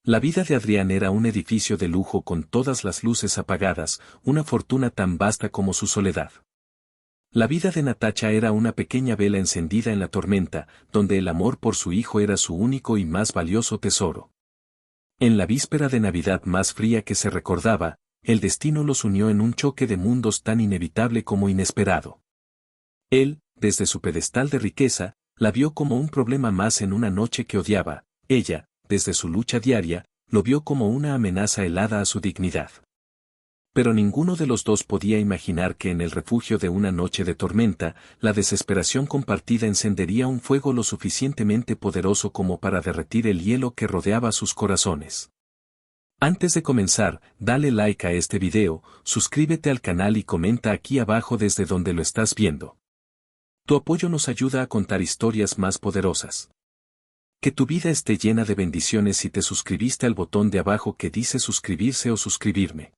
La vida de Adrián era un edificio de lujo con todas las luces apagadas, una fortuna tan vasta como su soledad. La vida de Natacha era una pequeña vela encendida en la tormenta, donde el amor por su hijo era su único y más valioso tesoro. En la víspera de Navidad más fría que se recordaba, el destino los unió en un choque de mundos tan inevitable como inesperado. Él, desde su pedestal de riqueza, la vio como un problema más en una noche que odiaba. Ella, desde su lucha diaria, lo vio como una amenaza helada a su dignidad. Pero ninguno de los dos podía imaginar que en el refugio de una noche de tormenta, la desesperación compartida encendería un fuego lo suficientemente poderoso como para derretir el hielo que rodeaba sus corazones. Antes de comenzar, dale like a este video, suscríbete al canal y comenta aquí abajo desde donde lo estás viendo. Tu apoyo nos ayuda a contar historias más poderosas. Que tu vida esté llena de bendiciones si te suscribiste al botón de abajo que dice suscribirse o suscribirme.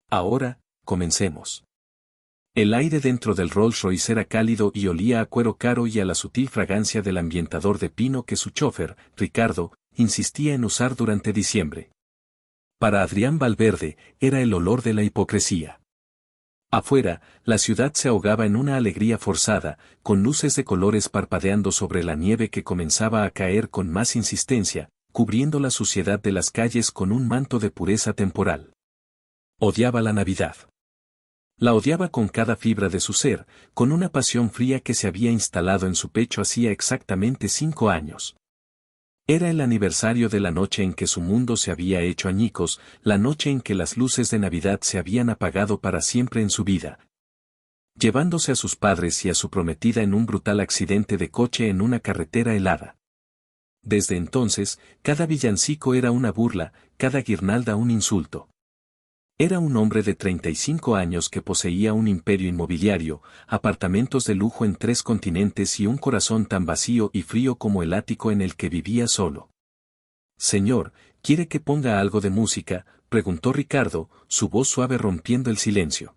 Ahora, comencemos. El aire dentro del Rolls Royce era cálido y olía a cuero caro y a la sutil fragancia del ambientador de pino que su chofer, Ricardo, insistía en usar durante diciembre. Para Adrián Valverde, era el olor de la hipocresía. Afuera, la ciudad se ahogaba en una alegría forzada, con luces de colores parpadeando sobre la nieve que comenzaba a caer con más insistencia, cubriendo la suciedad de las calles con un manto de pureza temporal. Odiaba la Navidad. La odiaba con cada fibra de su ser, con una pasión fría que se había instalado en su pecho hacía exactamente 5 años. Era el aniversario de la noche en que su mundo se había hecho añicos, la noche en que las luces de Navidad se habían apagado para siempre en su vida. Llevándose a sus padres y a su prometida en un brutal accidente de coche en una carretera helada. Desde entonces, cada villancico era una burla, cada guirnalda un insulto. Era un hombre de 35 años que poseía un imperio inmobiliario, apartamentos de lujo en 3 continentes y un corazón tan vacío y frío como el ático en el que vivía solo. «Señor, ¿quiere que ponga algo de música?», preguntó Ricardo, su voz suave rompiendo el silencio.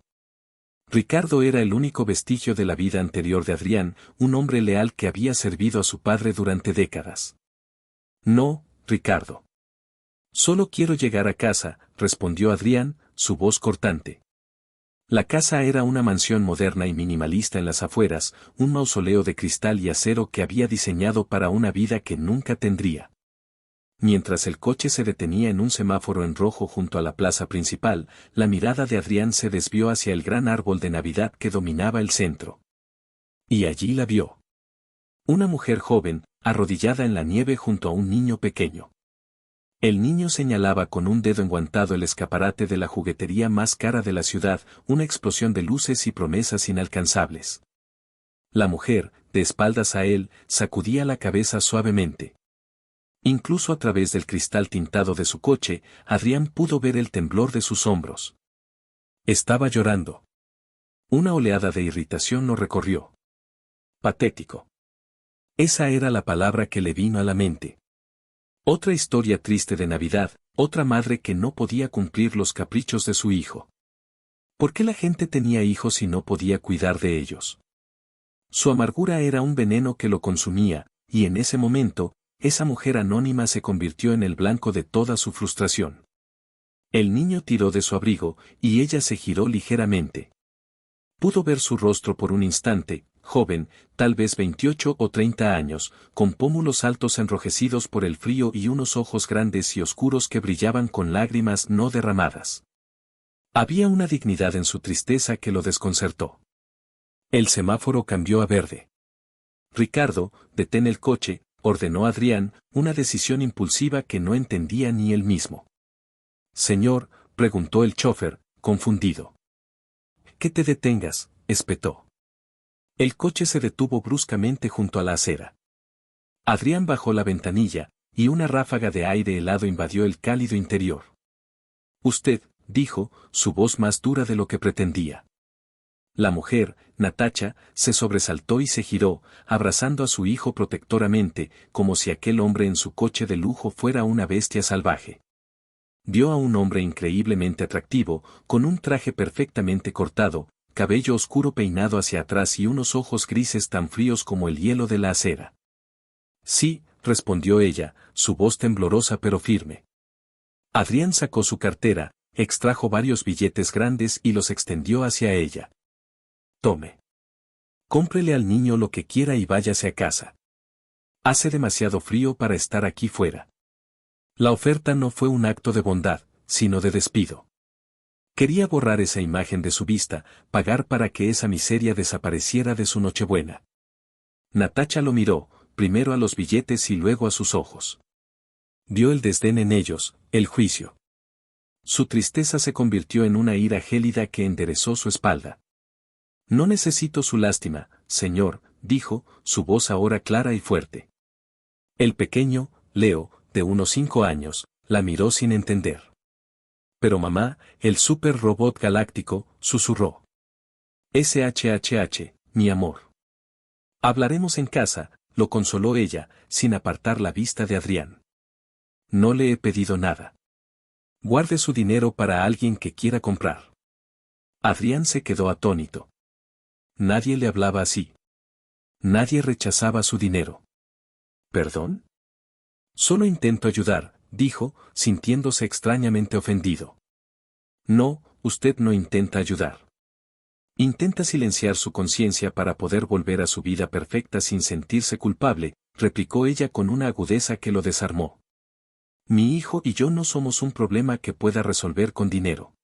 Ricardo era el único vestigio de la vida anterior de Adrián, un hombre leal que había servido a su padre durante décadas. «No, Ricardo. Solo quiero llegar a casa», respondió Adrián, su voz cortante. La casa era una mansión moderna y minimalista en las afueras, un mausoleo de cristal y acero que había diseñado para una vida que nunca tendría. Mientras el coche se detenía en un semáforo en rojo junto a la plaza principal, la mirada de Adrián se desvió hacia el gran árbol de Navidad que dominaba el centro. Y allí la vio. Una mujer joven, arrodillada en la nieve junto a un niño pequeño. El niño señalaba con un dedo enguantado el escaparate de la juguetería más cara de la ciudad, una explosión de luces y promesas inalcanzables. La mujer, de espaldas a él, sacudía la cabeza suavemente. Incluso a través del cristal tintado de su coche, Adrián pudo ver el temblor de sus hombros. Estaba llorando. Una oleada de irritación lo recorrió. Patético. Esa era la palabra que le vino a la mente. Otra historia triste de Navidad, otra madre que no podía cumplir los caprichos de su hijo. ¿Por qué la gente tenía hijos y no podía cuidar de ellos? Su amargura era un veneno que lo consumía, y en ese momento, esa mujer anónima se convirtió en el blanco de toda su frustración. El niño tiró de su abrigo, y ella se giró ligeramente. Pudo ver su rostro por un instante, joven, tal vez 28 o 30 años, con pómulos altos enrojecidos por el frío y unos ojos grandes y oscuros que brillaban con lágrimas no derramadas. Había una dignidad en su tristeza que lo desconcertó. El semáforo cambió a verde. «Ricardo, detén el coche», ordenó Adrián, una decisión impulsiva que no entendía ni él mismo. «Señor», preguntó el chófer, confundido. «Que te detengas», espetó. El coche se detuvo bruscamente junto a la acera. Adrián bajó la ventanilla, y una ráfaga de aire helado invadió el cálido interior. «Usted», dijo, su voz más dura de lo que pretendía. La mujer, Natacha, se sobresaltó y se giró, abrazando a su hijo protectoramente, como si aquel hombre en su coche de lujo fuera una bestia salvaje. Vio a un hombre increíblemente atractivo, con un traje perfectamente cortado, cabello oscuro peinado hacia atrás y unos ojos grises tan fríos como el hielo de la acera. «Sí», respondió ella, su voz temblorosa pero firme. Adrián sacó su cartera, extrajo varios billetes grandes y los extendió hacia ella. Tome. Cómprele al niño lo que quiera y váyase a casa. Hace demasiado frío para estar aquí fuera. La oferta no fue un acto de bondad, sino de despido. Quería borrar esa imagen de su vista, pagar para que esa miseria desapareciera de su Nochebuena. Natacha lo miró, primero a los billetes y luego a sus ojos. Vio el desdén en ellos, el juicio. Su tristeza se convirtió en una ira gélida que enderezó su espalda. No necesito su lástima, señor, dijo, su voz ahora clara y fuerte. El pequeño, Leo, de unos 5 años, la miró sin entender. Pero mamá, el super robot galáctico, susurró. SHHH, mi amor. Hablaremos en casa, lo consoló ella, sin apartar la vista de Adrián. No le he pedido nada. Guarde su dinero para alguien que quiera comprar. Adrián se quedó atónito. Nadie le hablaba así. Nadie rechazaba su dinero. ¿Perdón? Solo intento ayudar, dijo, sintiéndose extrañamente ofendido. No, usted no intenta ayudar. Intenta silenciar su conciencia para poder volver a su vida perfecta sin sentirse culpable, replicó ella con una agudeza que lo desarmó. Mi hijo y yo no somos un problema que pueda resolver con dinero.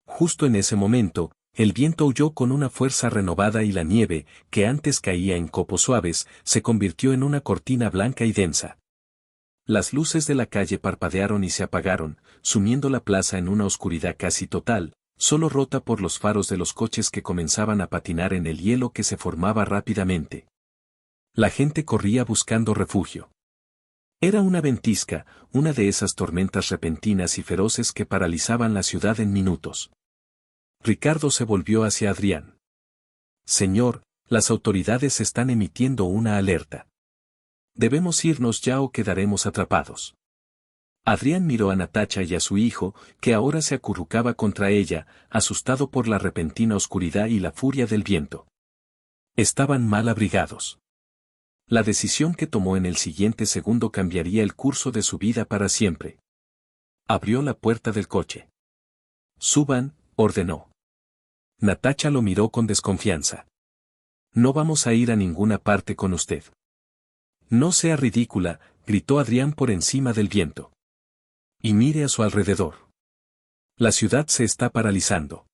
Justo en ese momento, el viento aulló con una fuerza renovada y la nieve, que antes caía en copos suaves, se convirtió en una cortina blanca y densa. Las luces de la calle parpadearon y se apagaron, sumiendo la plaza en una oscuridad casi total, solo rota por los faros de los coches que comenzaban a patinar en el hielo que se formaba rápidamente. La gente corría buscando refugio. Era una ventisca, una de esas tormentas repentinas y feroces que paralizaban la ciudad en minutos. Ricardo se volvió hacia Adrián. Señor, las autoridades están emitiendo una alerta. Debemos irnos ya o quedaremos atrapados. Adrián miró a Natacha y a su hijo, que ahora se acurrucaba contra ella, asustado por la repentina oscuridad y la furia del viento. Estaban mal abrigados. La decisión que tomó en el siguiente segundo cambiaría el curso de su vida para siempre. Abrió la puerta del coche. Suban, ordenó. Natacha lo miró con desconfianza. No vamos a ir a ninguna parte con usted. No sea ridícula, gritó Adrián por encima del viento. Y mire a su alrededor. La ciudad se está paralizando.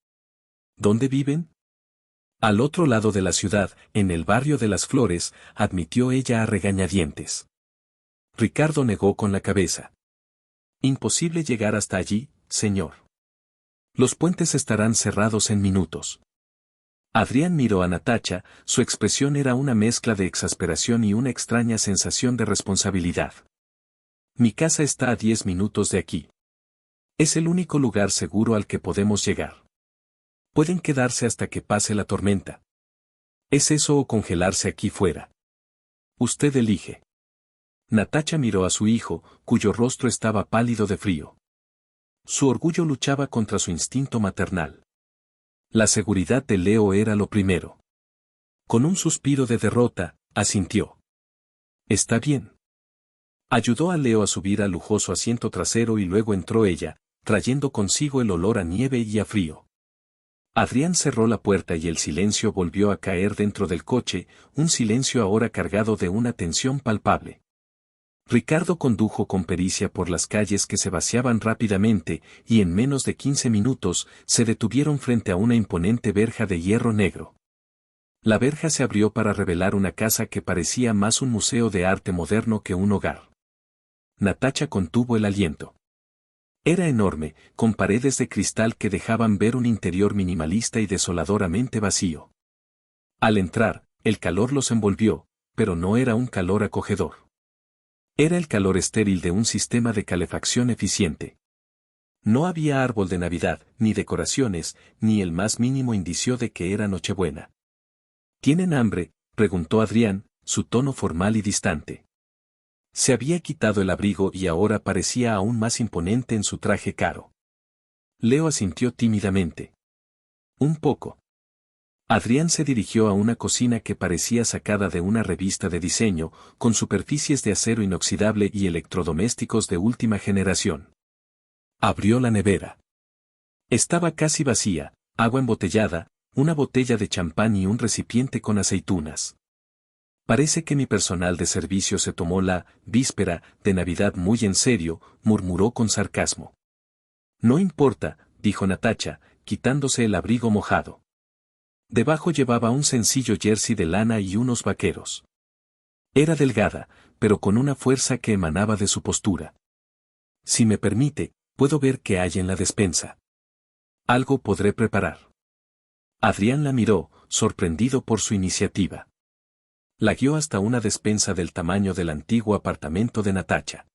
¿Dónde viven? Al otro lado de la ciudad, en el barrio de las Flores, admitió ella a regañadientes. Ricardo negó con la cabeza. Imposible llegar hasta allí, señor. Los puentes estarán cerrados en minutos. Adrián miró a Natacha, su expresión era una mezcla de exasperación y una extraña sensación de responsabilidad. Mi casa está a 10 minutos de aquí. Es el único lugar seguro al que podemos llegar. Pueden quedarse hasta que pase la tormenta. ¿Es eso o congelarse aquí fuera? Usted elige. Natacha miró a su hijo, cuyo rostro estaba pálido de frío. Su orgullo luchaba contra su instinto maternal. La seguridad de Leo era lo primero. Con un suspiro de derrota, asintió. Está bien. Ayudó a Leo a subir al lujoso asiento trasero y luego entró ella, trayendo consigo el olor a nieve y a frío. Adrián cerró la puerta y el silencio volvió a caer dentro del coche, un silencio ahora cargado de una tensión palpable. Ricardo condujo con pericia por las calles que se vaciaban rápidamente, y en menos de 15 minutos, se detuvieron frente a una imponente verja de hierro negro. La verja se abrió para revelar una casa que parecía más un museo de arte moderno que un hogar. Natacha contuvo el aliento. Era enorme, con paredes de cristal que dejaban ver un interior minimalista y desoladoramente vacío. Al entrar, el calor los envolvió, pero no era un calor acogedor. Era el calor estéril de un sistema de calefacción eficiente. No había árbol de Navidad, ni decoraciones, ni el más mínimo indicio de que era Nochebuena. ¿Tienen hambre?, preguntó Adrián, su tono formal y distante. Se había quitado el abrigo y ahora parecía aún más imponente en su traje caro. Leo asintió tímidamente. Un poco. Adrián se dirigió a una cocina que parecía sacada de una revista de diseño, con superficies de acero inoxidable y electrodomésticos de última generación. Abrió la nevera. Estaba casi vacía, agua embotellada, una botella de champán y un recipiente con aceitunas. Parece que mi personal de servicio se tomó la víspera de Navidad muy en serio, murmuró con sarcasmo. No importa, dijo Natacha, quitándose el abrigo mojado. Debajo llevaba un sencillo jersey de lana y unos vaqueros. Era delgada, pero con una fuerza que emanaba de su postura. Si me permite, puedo ver qué hay en la despensa. Algo podré preparar. Adrián la miró, sorprendido por su iniciativa. La guió hasta una despensa del tamaño del antiguo apartamento de Natacha.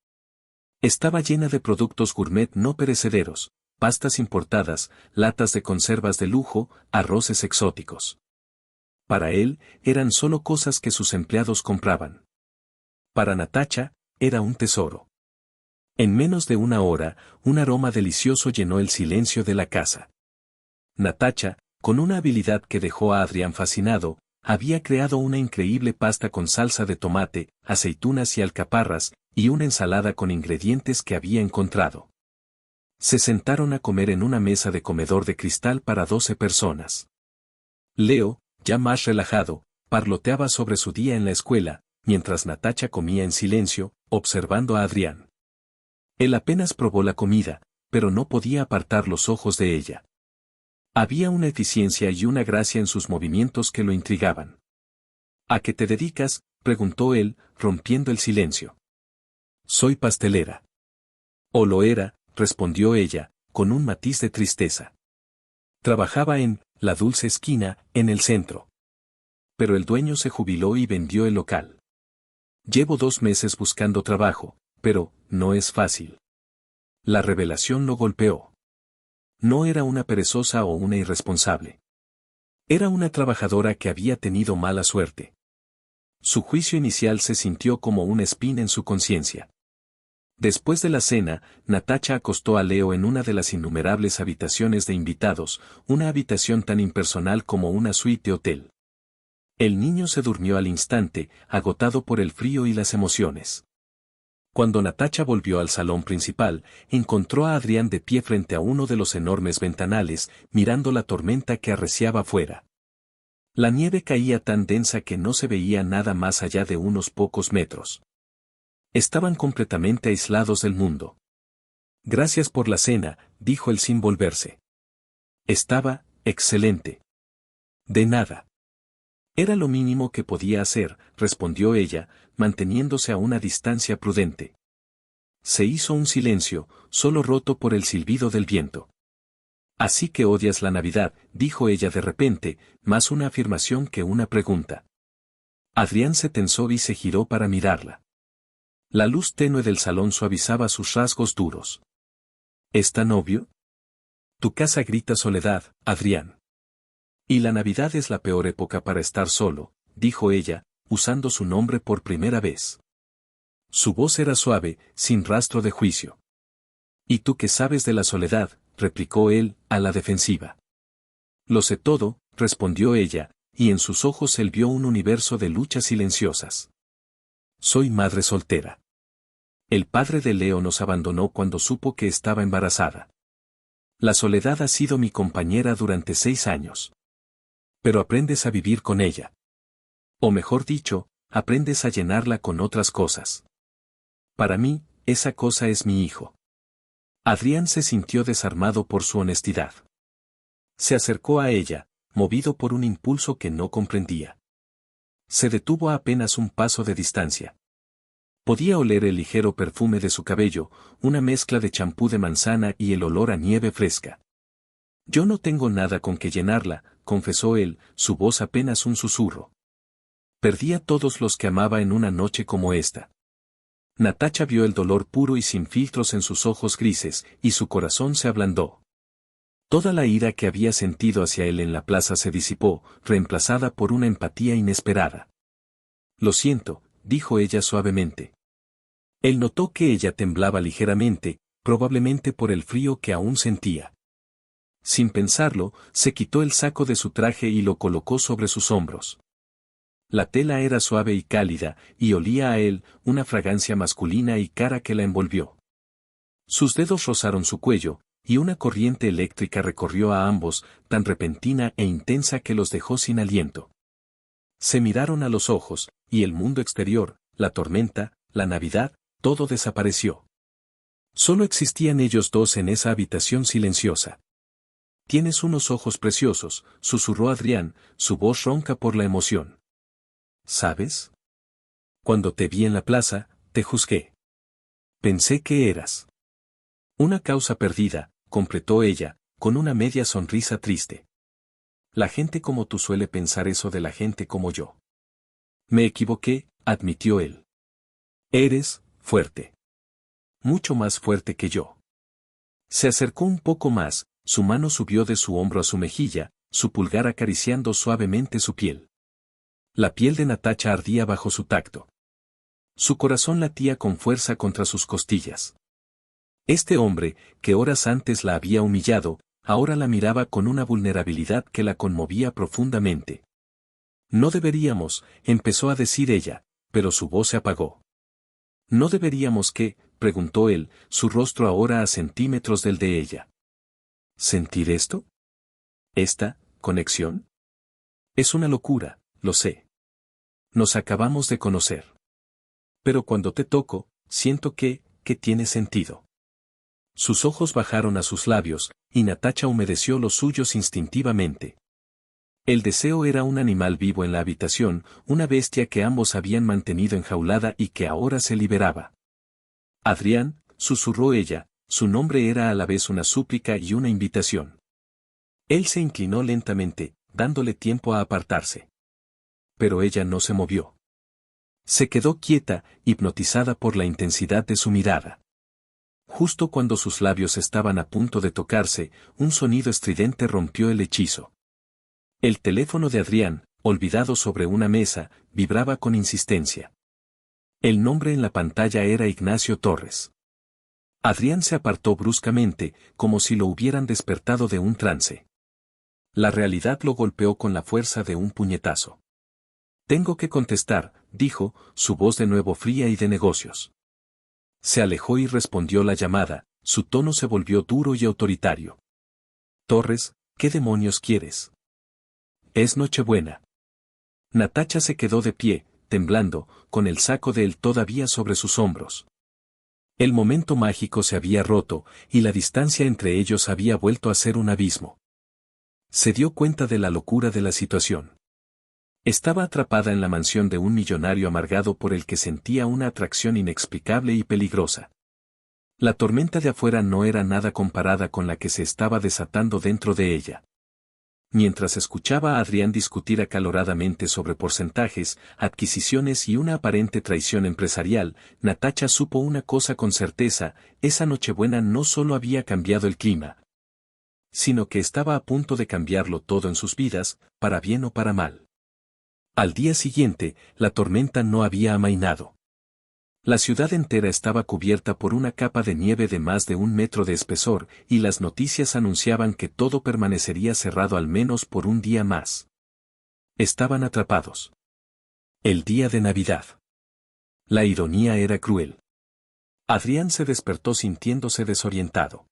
Estaba llena de productos gourmet no perecederos, pastas importadas, latas de conservas de lujo, arroces exóticos. Para él, eran solo cosas que sus empleados compraban. Para Natacha, era un tesoro. En menos de una hora, un aroma delicioso llenó el silencio de la casa. Natacha, con una habilidad que dejó a Adrián fascinado, había creado una increíble pasta con salsa de tomate, aceitunas y alcaparras, y una ensalada con ingredientes que había encontrado. Se sentaron a comer en una mesa de comedor de cristal para 12 personas. Leo, ya más relajado, parloteaba sobre su día en la escuela, mientras Natacha comía en silencio, observando a Adrián. Él apenas probó la comida, pero no podía apartar los ojos de ella. Había una eficiencia y una gracia en sus movimientos que lo intrigaban. ¿A qué te dedicas?, preguntó él, rompiendo el silencio. Soy pastelera. O lo era, respondió ella, con un matiz de tristeza. Trabajaba en La Dulce Esquina, en el centro. Pero el dueño se jubiló y vendió el local. Llevo 2 meses buscando trabajo, pero no es fácil. La revelación lo golpeó. No era una perezosa o una irresponsable. Era una trabajadora que había tenido mala suerte. Su juicio inicial se sintió como una espina en su conciencia. Después de la cena, Natacha acostó a Leo en una de las innumerables habitaciones de invitados, una habitación tan impersonal como una suite de hotel. El niño se durmió al instante, agotado por el frío y las emociones. Cuando Natacha volvió al salón principal, encontró a Adrián de pie frente a uno de los enormes ventanales, mirando la tormenta que arreciaba afuera. La nieve caía tan densa que no se veía nada más allá de unos pocos metros. Estaban completamente aislados del mundo. Gracias por la cena, dijo él sin volverse. Estaba excelente. De nada. Era lo mínimo que podía hacer, respondió ella, manteniéndose a una distancia prudente. Se hizo un silencio, solo roto por el silbido del viento. Así que odias la Navidad, dijo ella de repente, más una afirmación que una pregunta. Adrián se tensó y se giró para mirarla. La luz tenue del salón suavizaba sus rasgos duros. ¿Es tan obvio? Tu casa grita soledad, Adrián. Y la Navidad es la peor época para estar solo, dijo ella, usando su nombre por primera vez. Su voz era suave, sin rastro de juicio. ¿Y tú qué sabes de la soledad?, replicó él, a la defensiva. Lo sé todo, respondió ella, y en sus ojos él vio un universo de luchas silenciosas. Soy madre soltera. El padre de Leo nos abandonó cuando supo que estaba embarazada. La soledad ha sido mi compañera durante 6 años. Pero aprendes a vivir con ella. O mejor dicho, aprendes a llenarla con otras cosas. Para mí, esa cosa es mi hijo. Adrián se sintió desarmado por su honestidad. Se acercó a ella, movido por un impulso que no comprendía. Se detuvo a apenas un paso de distancia. Podía oler el ligero perfume de su cabello, una mezcla de champú de manzana y el olor a nieve fresca. Yo no tengo nada con que llenarla, confesó él, su voz apenas un susurro. Perdí a todos los que amaba en una noche como esta. Natacha vio el dolor puro y sin filtros en sus ojos grises, y su corazón se ablandó. Toda la ira que había sentido hacia él en la plaza se disipó, reemplazada por una empatía inesperada. Lo siento, dijo ella suavemente. Él notó que ella temblaba ligeramente, probablemente por el frío que aún sentía. Sin pensarlo, se quitó el saco de su traje y lo colocó sobre sus hombros. La tela era suave y cálida, y olía a él, una fragancia masculina y cara que la envolvió. Sus dedos rozaron su cuello, y una corriente eléctrica recorrió a ambos, tan repentina e intensa que los dejó sin aliento. Se miraron a los ojos, y el mundo exterior, la tormenta, la Navidad, todo desapareció. Solo existían ellos dos en esa habitación silenciosa. «Tienes unos ojos preciosos», susurró Adrián, su voz ronca por la emoción. «¿Sabes? Cuando te vi en la plaza, te juzgué. Pensé que eras una causa perdida», completó ella, con una media sonrisa triste. «La gente como tú suele pensar eso de la gente como yo». «Me equivoqué», admitió él. «Eres fuerte. Mucho más fuerte que yo». Se acercó un poco más, su mano subió de su hombro a su mejilla, su pulgar acariciando suavemente su piel. La piel de Natacha ardía bajo su tacto. Su corazón latía con fuerza contra sus costillas. Este hombre, que horas antes la había humillado, ahora la miraba con una vulnerabilidad que la conmovía profundamente. «No deberíamos», empezó a decir ella, pero su voz se apagó. «¿No deberíamos qué?», preguntó él, su rostro ahora a centímetros del de ella. ¿Sentir esto? ¿Esta conexión? Es una locura, lo sé. Nos acabamos de conocer. Pero cuando te toco, siento que tiene sentido». Sus ojos bajaron a sus labios, y Natacha humedeció los suyos instintivamente. El deseo era un animal vivo en la habitación, una bestia que ambos habían mantenido enjaulada y que ahora se liberaba. «Adrián», susurró ella, su nombre era a la vez una súplica y una invitación. Él se inclinó lentamente, dándole tiempo a apartarse. Pero ella no se movió. Se quedó quieta, hipnotizada por la intensidad de su mirada. Justo cuando sus labios estaban a punto de tocarse, un sonido estridente rompió el hechizo. El teléfono de Adrián, olvidado sobre una mesa, vibraba con insistencia. El nombre en la pantalla era Ignacio Torres. Adrián se apartó bruscamente, como si lo hubieran despertado de un trance. La realidad lo golpeó con la fuerza de un puñetazo. «Tengo que contestar», dijo, su voz de nuevo fría y de negocios. Se alejó y respondió la llamada, su tono se volvió duro y autoritario. «Torres, ¿qué demonios quieres? Es Nochebuena». Natacha se quedó de pie, temblando, con el saco de él todavía sobre sus hombros. El momento mágico se había roto, y la distancia entre ellos había vuelto a ser un abismo. Se dio cuenta de la locura de la situación. Estaba atrapada en la mansión de un millonario amargado por el que sentía una atracción inexplicable y peligrosa. La tormenta de afuera no era nada comparada con la que se estaba desatando dentro de ella. Mientras escuchaba a Adrián discutir acaloradamente sobre porcentajes, adquisiciones y una aparente traición empresarial, Natacha supo una cosa con certeza: esa Nochebuena no solo había cambiado el clima, sino que estaba a punto de cambiarlo todo en sus vidas, para bien o para mal. Al día siguiente, la tormenta no había amainado. La ciudad entera estaba cubierta por una capa de nieve de más de 1 metro de espesor, y las noticias anunciaban que todo permanecería cerrado al menos por un día más. Estaban atrapados. El día de Navidad. La ironía era cruel. Adrián se despertó sintiéndose desorientado.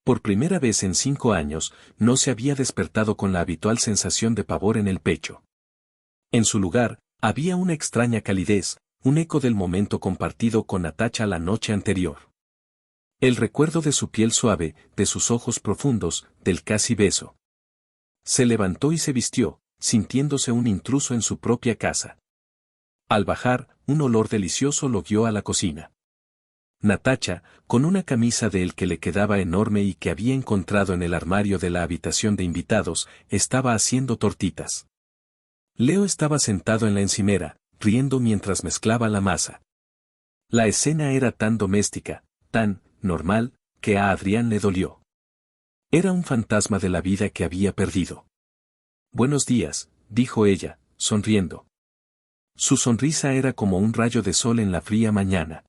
Por primera vez en 5 años, no se había despertado con la habitual sensación de pavor en el pecho. En su lugar, había una extraña calidez, un eco del momento compartido con Natacha la noche anterior. El recuerdo de su piel suave, de sus ojos profundos, del casi beso. Se levantó y se vistió, sintiéndose un intruso en su propia casa. Al bajar, un olor delicioso lo guió a la cocina. Natacha, con una camisa de él que le quedaba enorme y que había encontrado en el armario de la habitación de invitados, estaba haciendo tortitas. Leo estaba sentado en la encimera, riendo mientras mezclaba la masa. La escena era tan doméstica, tan normal, que a Adrián le dolió. Era un fantasma de la vida que había perdido. «Buenos días», dijo ella, sonriendo. Su sonrisa era como un rayo de sol en la fría mañana.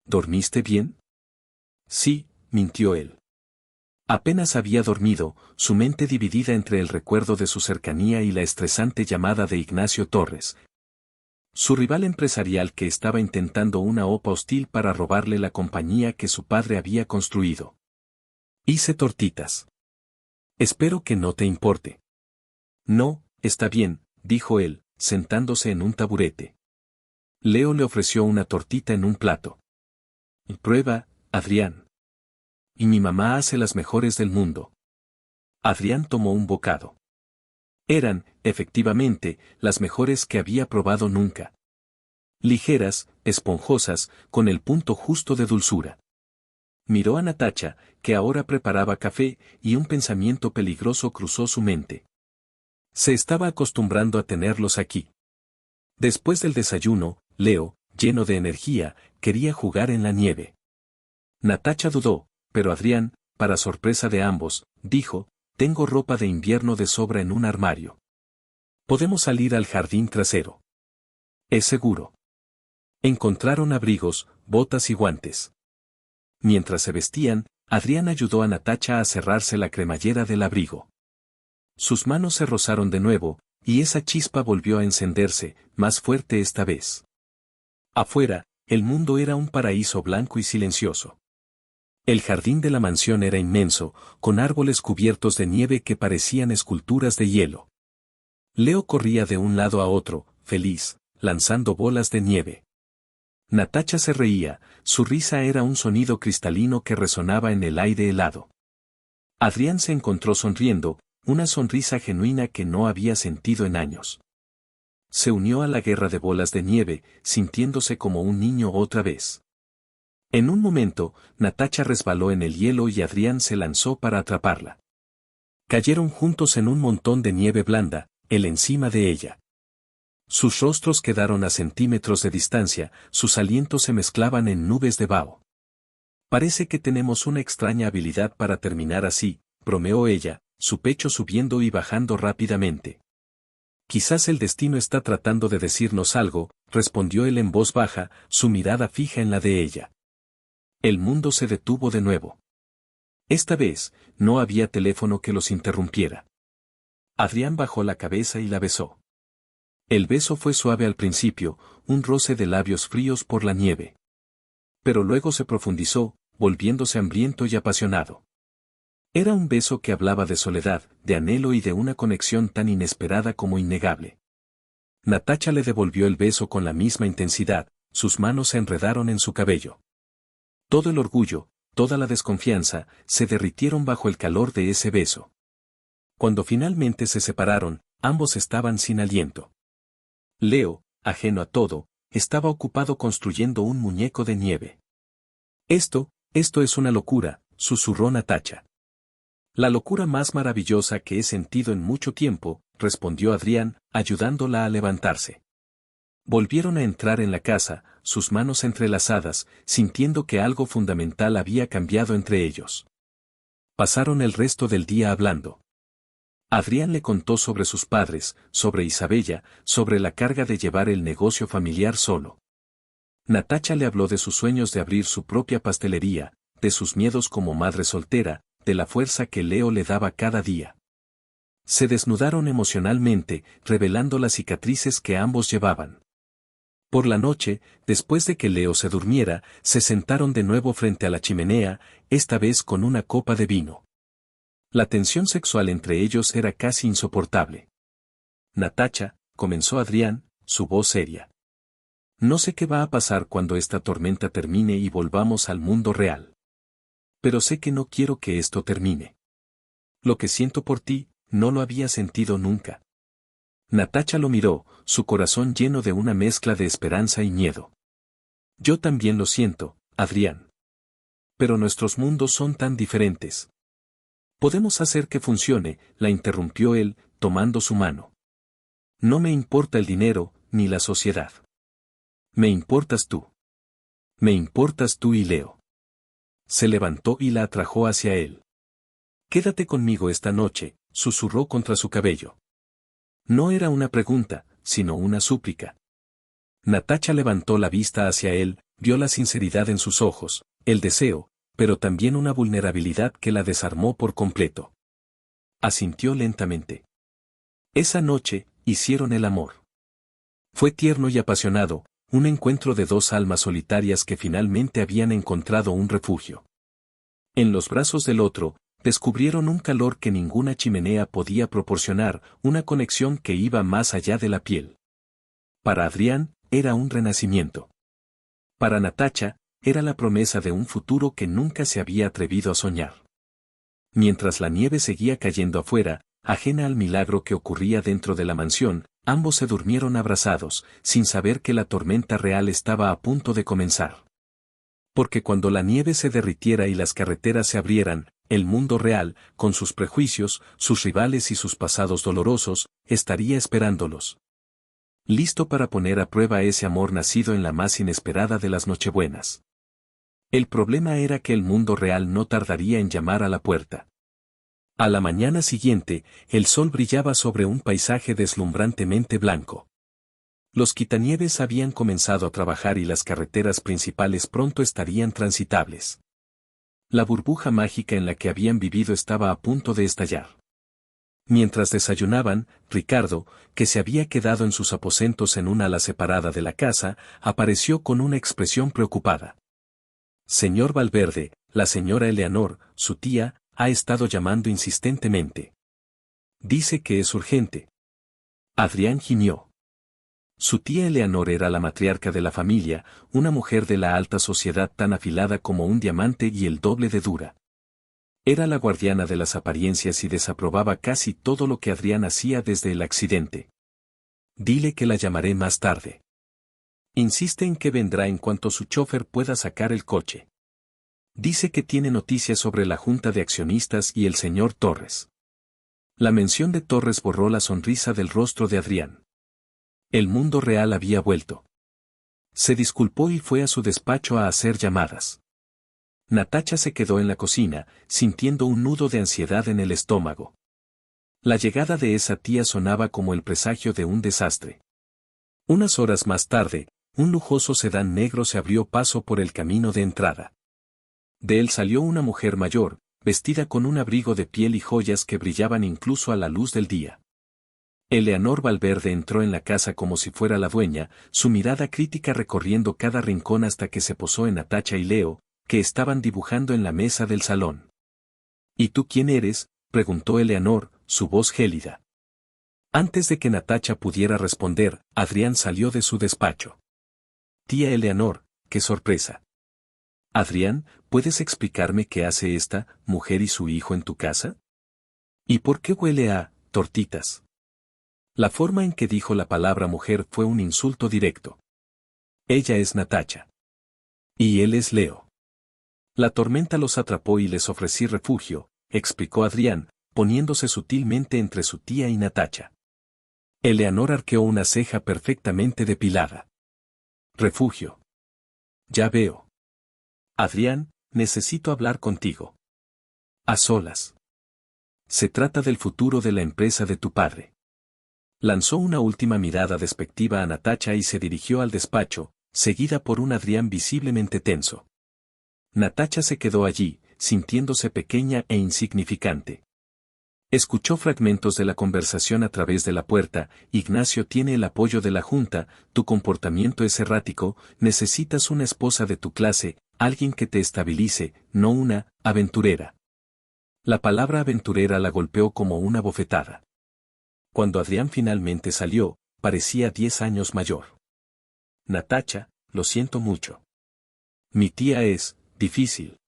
«¿Dormiste bien?» «Sí», mintió él. Apenas había dormido, su mente dividida entre el recuerdo de su cercanía y la estresante llamada de Ignacio Torres. Su rival empresarial que estaba intentando una OPA hostil para robarle la compañía que su padre había construido. Hice tortitas. Espero que no te importe. No, está bien, dijo él, sentándose en un taburete. Leo le ofreció una tortita en un plato. Prueba, Adrián. Y mi mamá hace las mejores del mundo. Adrián tomó un bocado. Eran, efectivamente, las mejores que había probado nunca. Ligeras, esponjosas, con el punto justo de dulzura. Miró a Natacha, que ahora preparaba café, y un pensamiento peligroso cruzó su mente. Se estaba acostumbrando a tenerlos aquí. Después del desayuno, Leo, lleno de energía, quería jugar en la nieve. Natacha dudó, pero Adrián, para sorpresa de ambos, dijo, tengo ropa de invierno de sobra en un armario. Podemos salir al jardín trasero. Es seguro. Encontraron abrigos, botas y guantes. Mientras se vestían, Adrián ayudó a Natacha a cerrarse la cremallera del abrigo. Sus manos se rozaron de nuevo, y esa chispa volvió a encenderse, más fuerte esta vez. Afuera, el mundo era un paraíso blanco y silencioso. El jardín de la mansión era inmenso, con árboles cubiertos de nieve que parecían esculturas de hielo. Leo corría de un lado a otro, feliz, lanzando bolas de nieve. Natacha se reía, su risa era un sonido cristalino que resonaba en el aire helado. Adrián se encontró sonriendo, una sonrisa genuina que no había sentido en años. Se unió a la guerra de bolas de nieve, sintiéndose como un niño otra vez. En un momento, Natacha resbaló en el hielo y Adrián se lanzó para atraparla. Cayeron juntos en un montón de nieve blanda, él encima de ella. Sus rostros quedaron a centímetros de distancia, sus alientos se mezclaban en nubes de vaho. Parece que tenemos una extraña habilidad para terminar así, bromeó ella, su pecho subiendo y bajando rápidamente. Quizás el destino está tratando de decirnos algo, respondió él en voz baja, su mirada fija en la de ella. El mundo se detuvo de nuevo. Esta vez, no había teléfono que los interrumpiera. Adrián bajó la cabeza y la besó. El beso fue suave al principio, un roce de labios fríos por la nieve. Pero luego se profundizó, volviéndose hambriento y apasionado. Era un beso que hablaba de soledad, de anhelo y de una conexión tan inesperada como innegable. Natacha le devolvió el beso con la misma intensidad, sus manos se enredaron en su cabello. Todo el orgullo, toda la desconfianza, se derritieron bajo el calor de ese beso. Cuando finalmente se separaron, ambos estaban sin aliento. Leo, ajeno a todo, estaba ocupado construyendo un muñeco de nieve. Esto es una locura, susurró Natacha. La locura más maravillosa que he sentido en mucho tiempo, respondió Adrián, ayudándola a levantarse. Volvieron a entrar en la casa, sus manos entrelazadas, sintiendo que algo fundamental había cambiado entre ellos. Pasaron el resto del día hablando. Adrián le contó sobre sus padres, sobre Isabella, sobre la carga de llevar el negocio familiar solo. Natacha le habló de sus sueños de abrir su propia pastelería, de sus miedos como madre soltera, de la fuerza que Leo le daba cada día. Se desnudaron emocionalmente, revelando las cicatrices que ambos llevaban. Por la noche, después de que Leo se durmiera, se sentaron de nuevo frente a la chimenea, esta vez con una copa de vino. La tensión sexual entre ellos era casi insoportable. Natacha, comenzó Adrián, su voz seria. No sé qué va a pasar cuando esta tormenta termine y volvamos al mundo real. Pero sé que no quiero que esto termine. Lo que siento por ti, no lo había sentido nunca. Natacha lo miró, su corazón lleno de una mezcla de esperanza y miedo. Yo también lo siento, Adrián. Pero nuestros mundos son tan diferentes. Podemos hacer que funcione, la interrumpió él, tomando su mano. No me importa el dinero, ni la sociedad. Me importas tú. Me importas tú y Leo. Se levantó y la atrajo hacia él. Quédate conmigo esta noche, susurró contra su cabello. No era una pregunta, sino una súplica. Natacha levantó la vista hacia él, vio la sinceridad en sus ojos, el deseo, pero también una vulnerabilidad que la desarmó por completo. Asintió lentamente. Esa noche, hicieron el amor. Fue tierno y apasionado, un encuentro de dos almas solitarias que finalmente habían encontrado un refugio. En los brazos del otro, descubrieron un calor que ninguna chimenea podía proporcionar, una conexión que iba más allá de la piel. Para Adrián, era un renacimiento. Para Natacha, era la promesa de un futuro que nunca se había atrevido a soñar. Mientras la nieve seguía cayendo afuera, ajena al milagro que ocurría dentro de la mansión, ambos se durmieron abrazados, sin saber que la tormenta real estaba a punto de comenzar. Porque cuando la nieve se derritiera y las carreteras se abrieran, el mundo real, con sus prejuicios, sus rivales y sus pasados dolorosos, estaría esperándolos. Listo para poner a prueba ese amor nacido en la más inesperada de las nochebuenas. El problema era que el mundo real no tardaría en llamar a la puerta. A la mañana siguiente, el sol brillaba sobre un paisaje deslumbrantemente blanco. Los quitanieves habían comenzado a trabajar y las carreteras principales pronto estarían transitables. La burbuja mágica en la que habían vivido estaba a punto de estallar. Mientras desayunaban, Ricardo, que se había quedado en sus aposentos en un ala separada de la casa, apareció con una expresión preocupada. Señor Valverde, la señora Eleanor, su tía, ha estado llamando insistentemente. Dice que es urgente. Adrián gimió. Su tía Eleanor era la matriarca de la familia, una mujer de la alta sociedad tan afilada como un diamante y el doble de dura. Era la guardiana de las apariencias y desaprobaba casi todo lo que Adrián hacía desde el accidente. Dile que la llamaré más tarde. Insiste en que vendrá en cuanto su chofer pueda sacar el coche. Dice que tiene noticias sobre la junta de accionistas y el señor Torres. La mención de Torres borró la sonrisa del rostro de Adrián. El mundo real había vuelto. Se disculpó y fue a su despacho a hacer llamadas. Natacha se quedó en la cocina, sintiendo un nudo de ansiedad en el estómago. La llegada de esa tía sonaba como el presagio de un desastre. Unas horas más tarde, un lujoso sedán negro se abrió paso por el camino de entrada. De él salió una mujer mayor, vestida con un abrigo de piel y joyas que brillaban incluso a la luz del día. Eleanor Valverde entró en la casa como si fuera la dueña, su mirada crítica recorriendo cada rincón hasta que se posó en Natacha y Leo, que estaban dibujando en la mesa del salón. ¿Y tú quién eres?, preguntó Eleanor, su voz gélida. Antes de que Natacha pudiera responder, Adrián salió de su despacho. Tía Eleanor, qué sorpresa. Adrián, ¿puedes explicarme qué hace esta mujer y su hijo en tu casa? ¿Y por qué huele a tortitas? La forma en que dijo la palabra mujer fue un insulto directo. Ella es Natacha. Y él es Leo. La tormenta los atrapó y les ofrecí refugio, explicó Adrián, poniéndose sutilmente entre su tía y Natacha. Eleanor arqueó una ceja perfectamente depilada. Refugio. Ya veo. Adrián, necesito hablar contigo. A solas. Se trata del futuro de la empresa de tu padre. Lanzó una última mirada despectiva a Natacha y se dirigió al despacho, seguida por un Adrián visiblemente tenso. Natacha se quedó allí, sintiéndose pequeña e insignificante. Escuchó fragmentos de la conversación a través de la puerta. Ignacio tiene el apoyo de la junta, tu comportamiento es errático, necesitas una esposa de tu clase, alguien que te estabilice, no una aventurera. La palabra aventurera la golpeó como una bofetada. Cuando Adrián finalmente salió, parecía 10 años mayor. Natacha, lo siento mucho. Mi tía es difícil.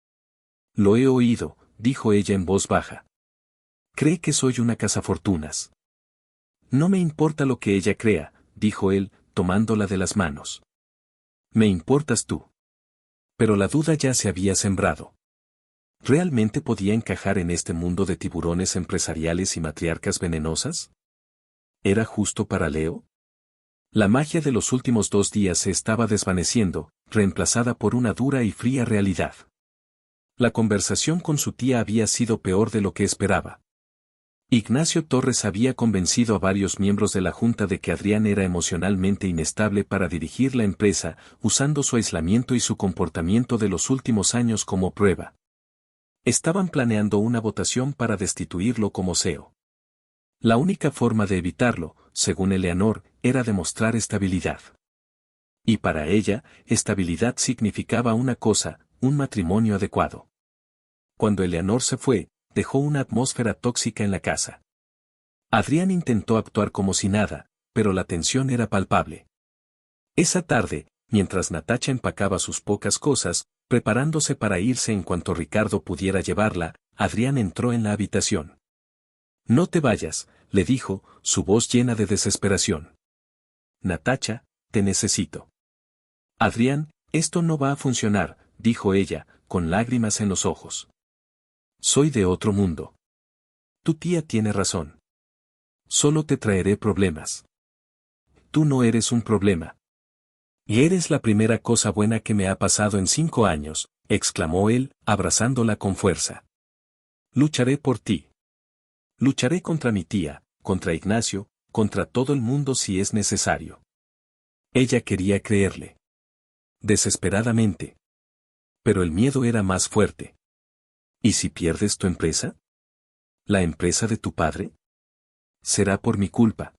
Lo he oído, dijo ella en voz baja. Cree que soy una cazafortunas. No me importa lo que ella crea, dijo él, tomándola de las manos. Me importas tú. Pero la duda ya se había sembrado. ¿Realmente podía encajar en este mundo de tiburones empresariales y matriarcas venenosas? ¿Era justo para Leo? La magia de los últimos 2 días se estaba desvaneciendo, reemplazada por una dura y fría realidad. La conversación con su tía había sido peor de lo que esperaba. Ignacio Torres había convencido a varios miembros de la junta de que Adrián era emocionalmente inestable para dirigir la empresa, usando su aislamiento y su comportamiento de los últimos años como prueba. Estaban planeando una votación para destituirlo como CEO. La única forma de evitarlo, según Eleanor, era demostrar estabilidad. Y para ella, estabilidad significaba una cosa, un matrimonio adecuado. Cuando Eleanor se fue, dejó una atmósfera tóxica en la casa. Adrián intentó actuar como si nada, pero la tensión era palpable. Esa tarde, mientras Natacha empacaba sus pocas cosas, preparándose para irse en cuanto Ricardo pudiera llevarla, Adrián entró en la habitación. «No te vayas», le dijo, su voz llena de desesperación. «Natacha, te necesito». «Adrián, esto no va a funcionar», dijo ella, con lágrimas en los ojos. «Soy de otro mundo. Tu tía tiene razón. Solo te traeré problemas. Tú no eres un problema. Y eres la primera cosa buena que me ha pasado en 5 años», exclamó él, abrazándola con fuerza. «Lucharé por ti. Lucharé contra mi tía, contra Ignacio, contra todo el mundo si es necesario». Ella quería creerle. Desesperadamente. Pero el miedo era más fuerte. ¿Y si pierdes tu empresa? ¿La empresa de tu padre? Será por mi culpa.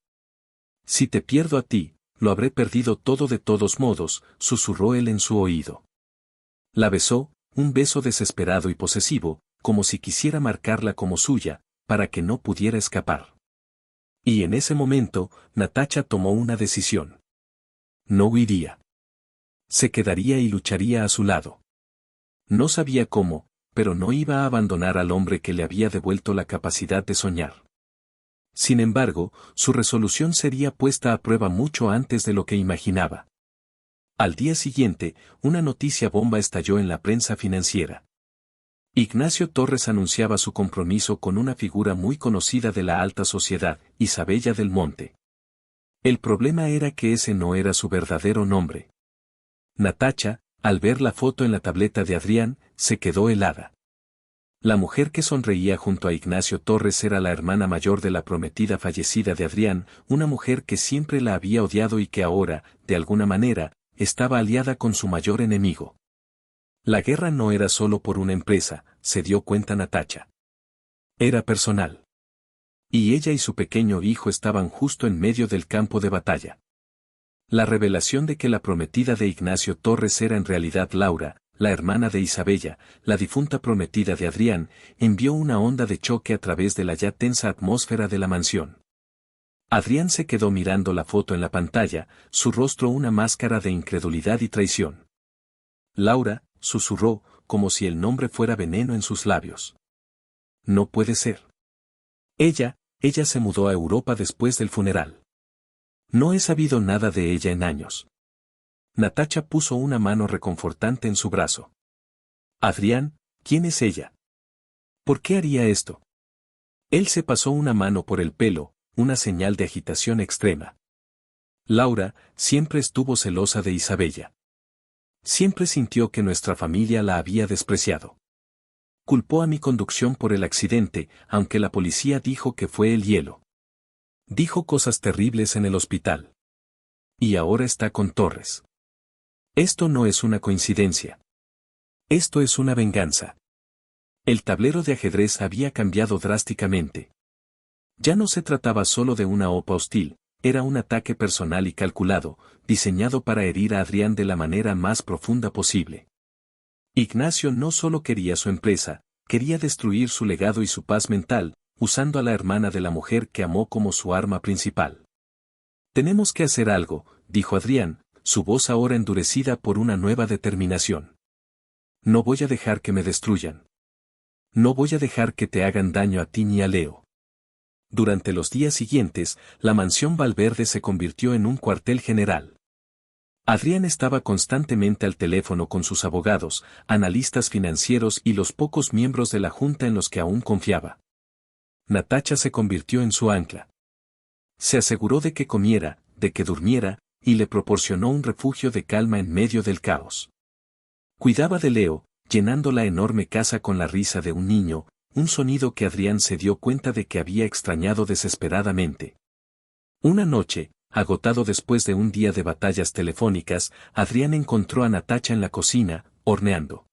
Si te pierdo a ti, lo habré perdido todo de todos modos, susurró él en su oído. La besó, un beso desesperado y posesivo, como si quisiera marcarla como suya, para que no pudiera escapar. Y en ese momento, Natacha tomó una decisión. No huiría. Se quedaría y lucharía a su lado. No sabía cómo, pero no iba a abandonar al hombre que le había devuelto la capacidad de soñar. Sin embargo, su resolución sería puesta a prueba mucho antes de lo que imaginaba. Al día siguiente, una noticia bomba estalló en la prensa financiera. Ignacio Torres anunciaba su compromiso con una figura muy conocida de la alta sociedad, Isabella del Monte. El problema era que ese no era su verdadero nombre. Natacha, al ver la foto en la tableta de Adrián, se quedó helada. La mujer que sonreía junto a Ignacio Torres era la hermana mayor de la prometida fallecida de Adrián, una mujer que siempre la había odiado y que ahora, de alguna manera, estaba aliada con su mayor enemigo. La guerra no era solo por una empresa, se dio cuenta Natacha. Era personal. Y ella y su pequeño hijo estaban justo en medio del campo de batalla. La revelación de que la prometida de Ignacio Torres era en realidad Laura, la hermana de Isabella, la difunta prometida de Adrián, envió una onda de choque a través de la ya tensa atmósfera de la mansión. Adrián se quedó mirando la foto en la pantalla, su rostro una máscara de incredulidad y traición. Laura, susurró, como si el nombre fuera veneno en sus labios. No puede ser. Ella se mudó a Europa después del funeral. No he sabido nada de ella en años. Natacha puso una mano reconfortante en su brazo. Adrián, ¿quién es ella? ¿Por qué haría esto? Él se pasó una mano por el pelo, una señal de agitación extrema. Laura siempre estuvo celosa de Isabella. Siempre sintió que nuestra familia la había despreciado. Culpó a mi conducción por el accidente, aunque la policía dijo que fue el hielo. Dijo cosas terribles en el hospital. Y ahora está con Torres. Esto no es una coincidencia. Esto es una venganza. El tablero de ajedrez había cambiado drásticamente. Ya no se trataba solo de una OPA hostil, era un ataque personal y calculado, diseñado para herir a Adrián de la manera más profunda posible. Ignacio no solo quería su empresa, quería destruir su legado y su paz mental, usando a la hermana de la mujer que amó como su arma principal. Tenemos que hacer algo, dijo Adrián, su voz ahora endurecida por una nueva determinación. No voy a dejar que me destruyan. No voy a dejar que te hagan daño a ti ni a Leo. Durante los días siguientes, la mansión Valverde se convirtió en un cuartel general. Adrián estaba constantemente al teléfono con sus abogados, analistas financieros y los pocos miembros de la junta en los que aún confiaba. Natacha se convirtió en su ancla. Se aseguró de que comiera, de que durmiera, y le proporcionó un refugio de calma en medio del caos. Cuidaba de Leo, llenando la enorme casa con la risa de un niño, un sonido que Adrián se dio cuenta de que había extrañado desesperadamente. Una noche, agotado después de un día de batallas telefónicas, Adrián encontró a Natacha en la cocina, horneando.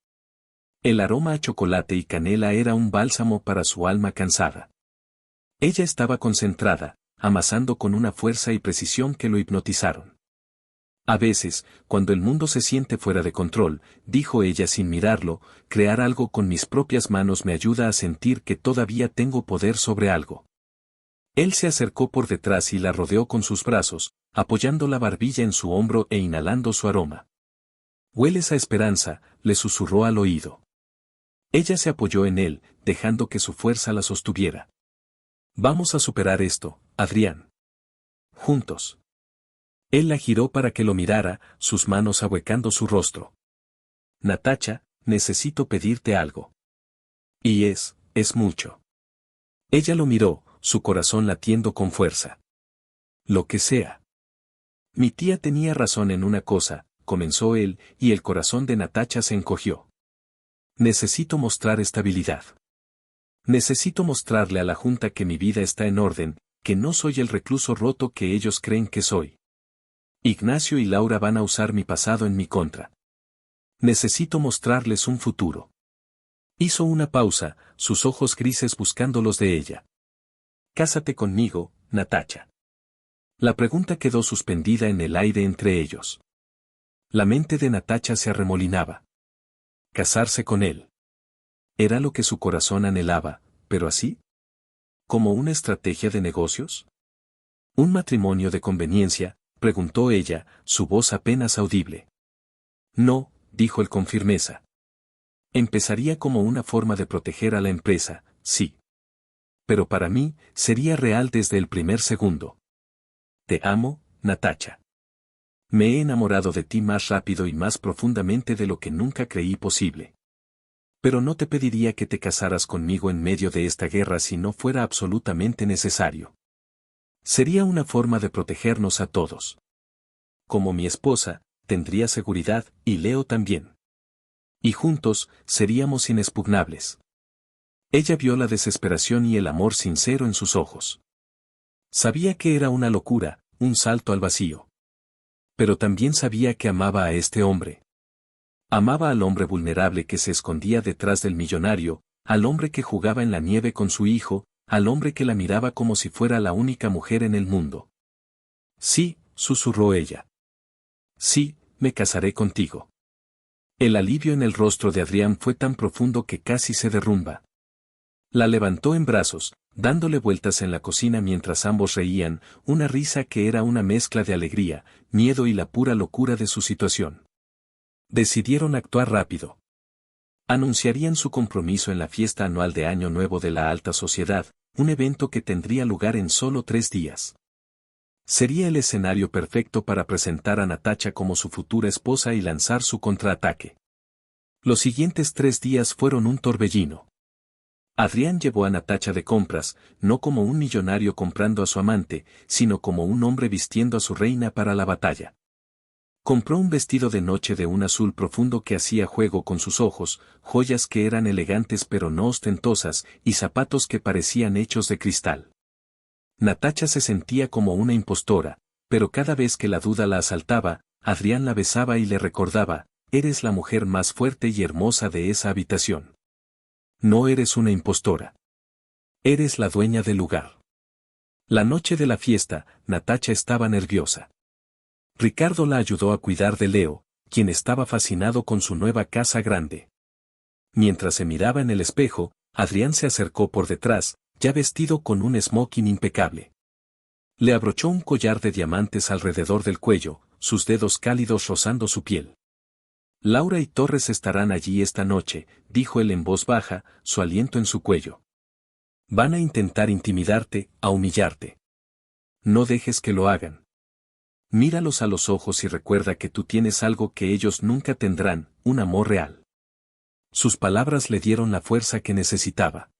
El aroma a chocolate y canela era un bálsamo para su alma cansada. Ella estaba concentrada, amasando con una fuerza y precisión que lo hipnotizaron. A veces, cuando el mundo se siente fuera de control, dijo ella sin mirarlo, crear algo con mis propias manos me ayuda a sentir que todavía tengo poder sobre algo. Él se acercó por detrás y la rodeó con sus brazos, apoyando la barbilla en su hombro e inhalando su aroma. «Hueles a esperanza», le susurró al oído. Ella se apoyó en él, dejando que su fuerza la sostuviera. «Vamos a superar esto, Adrián. Juntos». Él la giró para que lo mirara, sus manos ahuecando su rostro. «Natacha, necesito pedirte algo». «Y es mucho». Ella lo miró, su corazón latiendo con fuerza. «Lo que sea». «Mi tía tenía razón en una cosa», comenzó él, y el corazón de Natacha se encogió. «Necesito mostrar estabilidad. Necesito mostrarle a la Junta que mi vida está en orden, que no soy el recluso roto que ellos creen que soy. Ignacio y Laura van a usar mi pasado en mi contra. Necesito mostrarles un futuro». Hizo una pausa, sus ojos grises buscando los de ella. «Cásate conmigo, Natacha». La pregunta quedó suspendida en el aire entre ellos. La mente de Natacha se arremolinaba. Casarse con él. Era lo que su corazón anhelaba, pero así. ¿Como una estrategia de negocios? ¿Un matrimonio de conveniencia?, preguntó ella, su voz apenas audible. No, dijo él con firmeza. Empezaría como una forma de proteger a la empresa, sí. Pero para mí, sería real desde el primer segundo. Te amo, Natacha. Me he enamorado de ti más rápido y más profundamente de lo que nunca creí posible. Pero no te pediría que te casaras conmigo en medio de esta guerra si no fuera absolutamente necesario. Sería una forma de protegernos a todos. Como mi esposa, tendría seguridad, y Leo también. Y juntos, seríamos inexpugnables. Ella vio la desesperación y el amor sincero en sus ojos. Sabía que era una locura, un salto al vacío. Pero también sabía que amaba a este hombre. Amaba al hombre vulnerable que se escondía detrás del millonario, al hombre que jugaba en la nieve con su hijo, al hombre que la miraba como si fuera la única mujer en el mundo. Sí, susurró ella. Sí, me casaré contigo. El alivio en el rostro de Adrián fue tan profundo que casi se derrumba. La levantó en brazos, dándole vueltas en la cocina mientras ambos reían, una risa que era una mezcla de alegría, miedo y la pura locura de su situación. Decidieron actuar rápido. Anunciarían su compromiso en la fiesta anual de Año Nuevo de la alta sociedad, un evento que tendría lugar en solo 3 días. Sería el escenario perfecto para presentar a Natacha como su futura esposa y lanzar su contraataque. Los siguientes 3 días fueron un torbellino. Adrián llevó a Natacha de compras, no como un millonario comprando a su amante, sino como un hombre vistiendo a su reina para la batalla. Compró un vestido de noche de un azul profundo que hacía juego con sus ojos, joyas que eran elegantes pero no ostentosas, y zapatos que parecían hechos de cristal. Natacha se sentía como una impostora, pero cada vez que la duda la asaltaba, Adrián la besaba y le recordaba, eres la mujer más fuerte y hermosa de esa habitación. No eres una impostora. Eres la dueña del lugar. La noche de la fiesta, Natacha estaba nerviosa. Ricardo la ayudó a cuidar de Leo, quien estaba fascinado con su nueva casa grande. Mientras se miraba en el espejo, Adrián se acercó por detrás, ya vestido con un smoking impecable. Le abrochó un collar de diamantes alrededor del cuello, sus dedos cálidos rozando su piel. Laura y Torres estarán allí esta noche, dijo él en voz baja, su aliento en su cuello. Van a intentar intimidarte, a humillarte. No dejes que lo hagan. Míralos a los ojos y recuerda que tú tienes algo que ellos nunca tendrán, un amor real. Sus palabras le dieron la fuerza que necesitaba.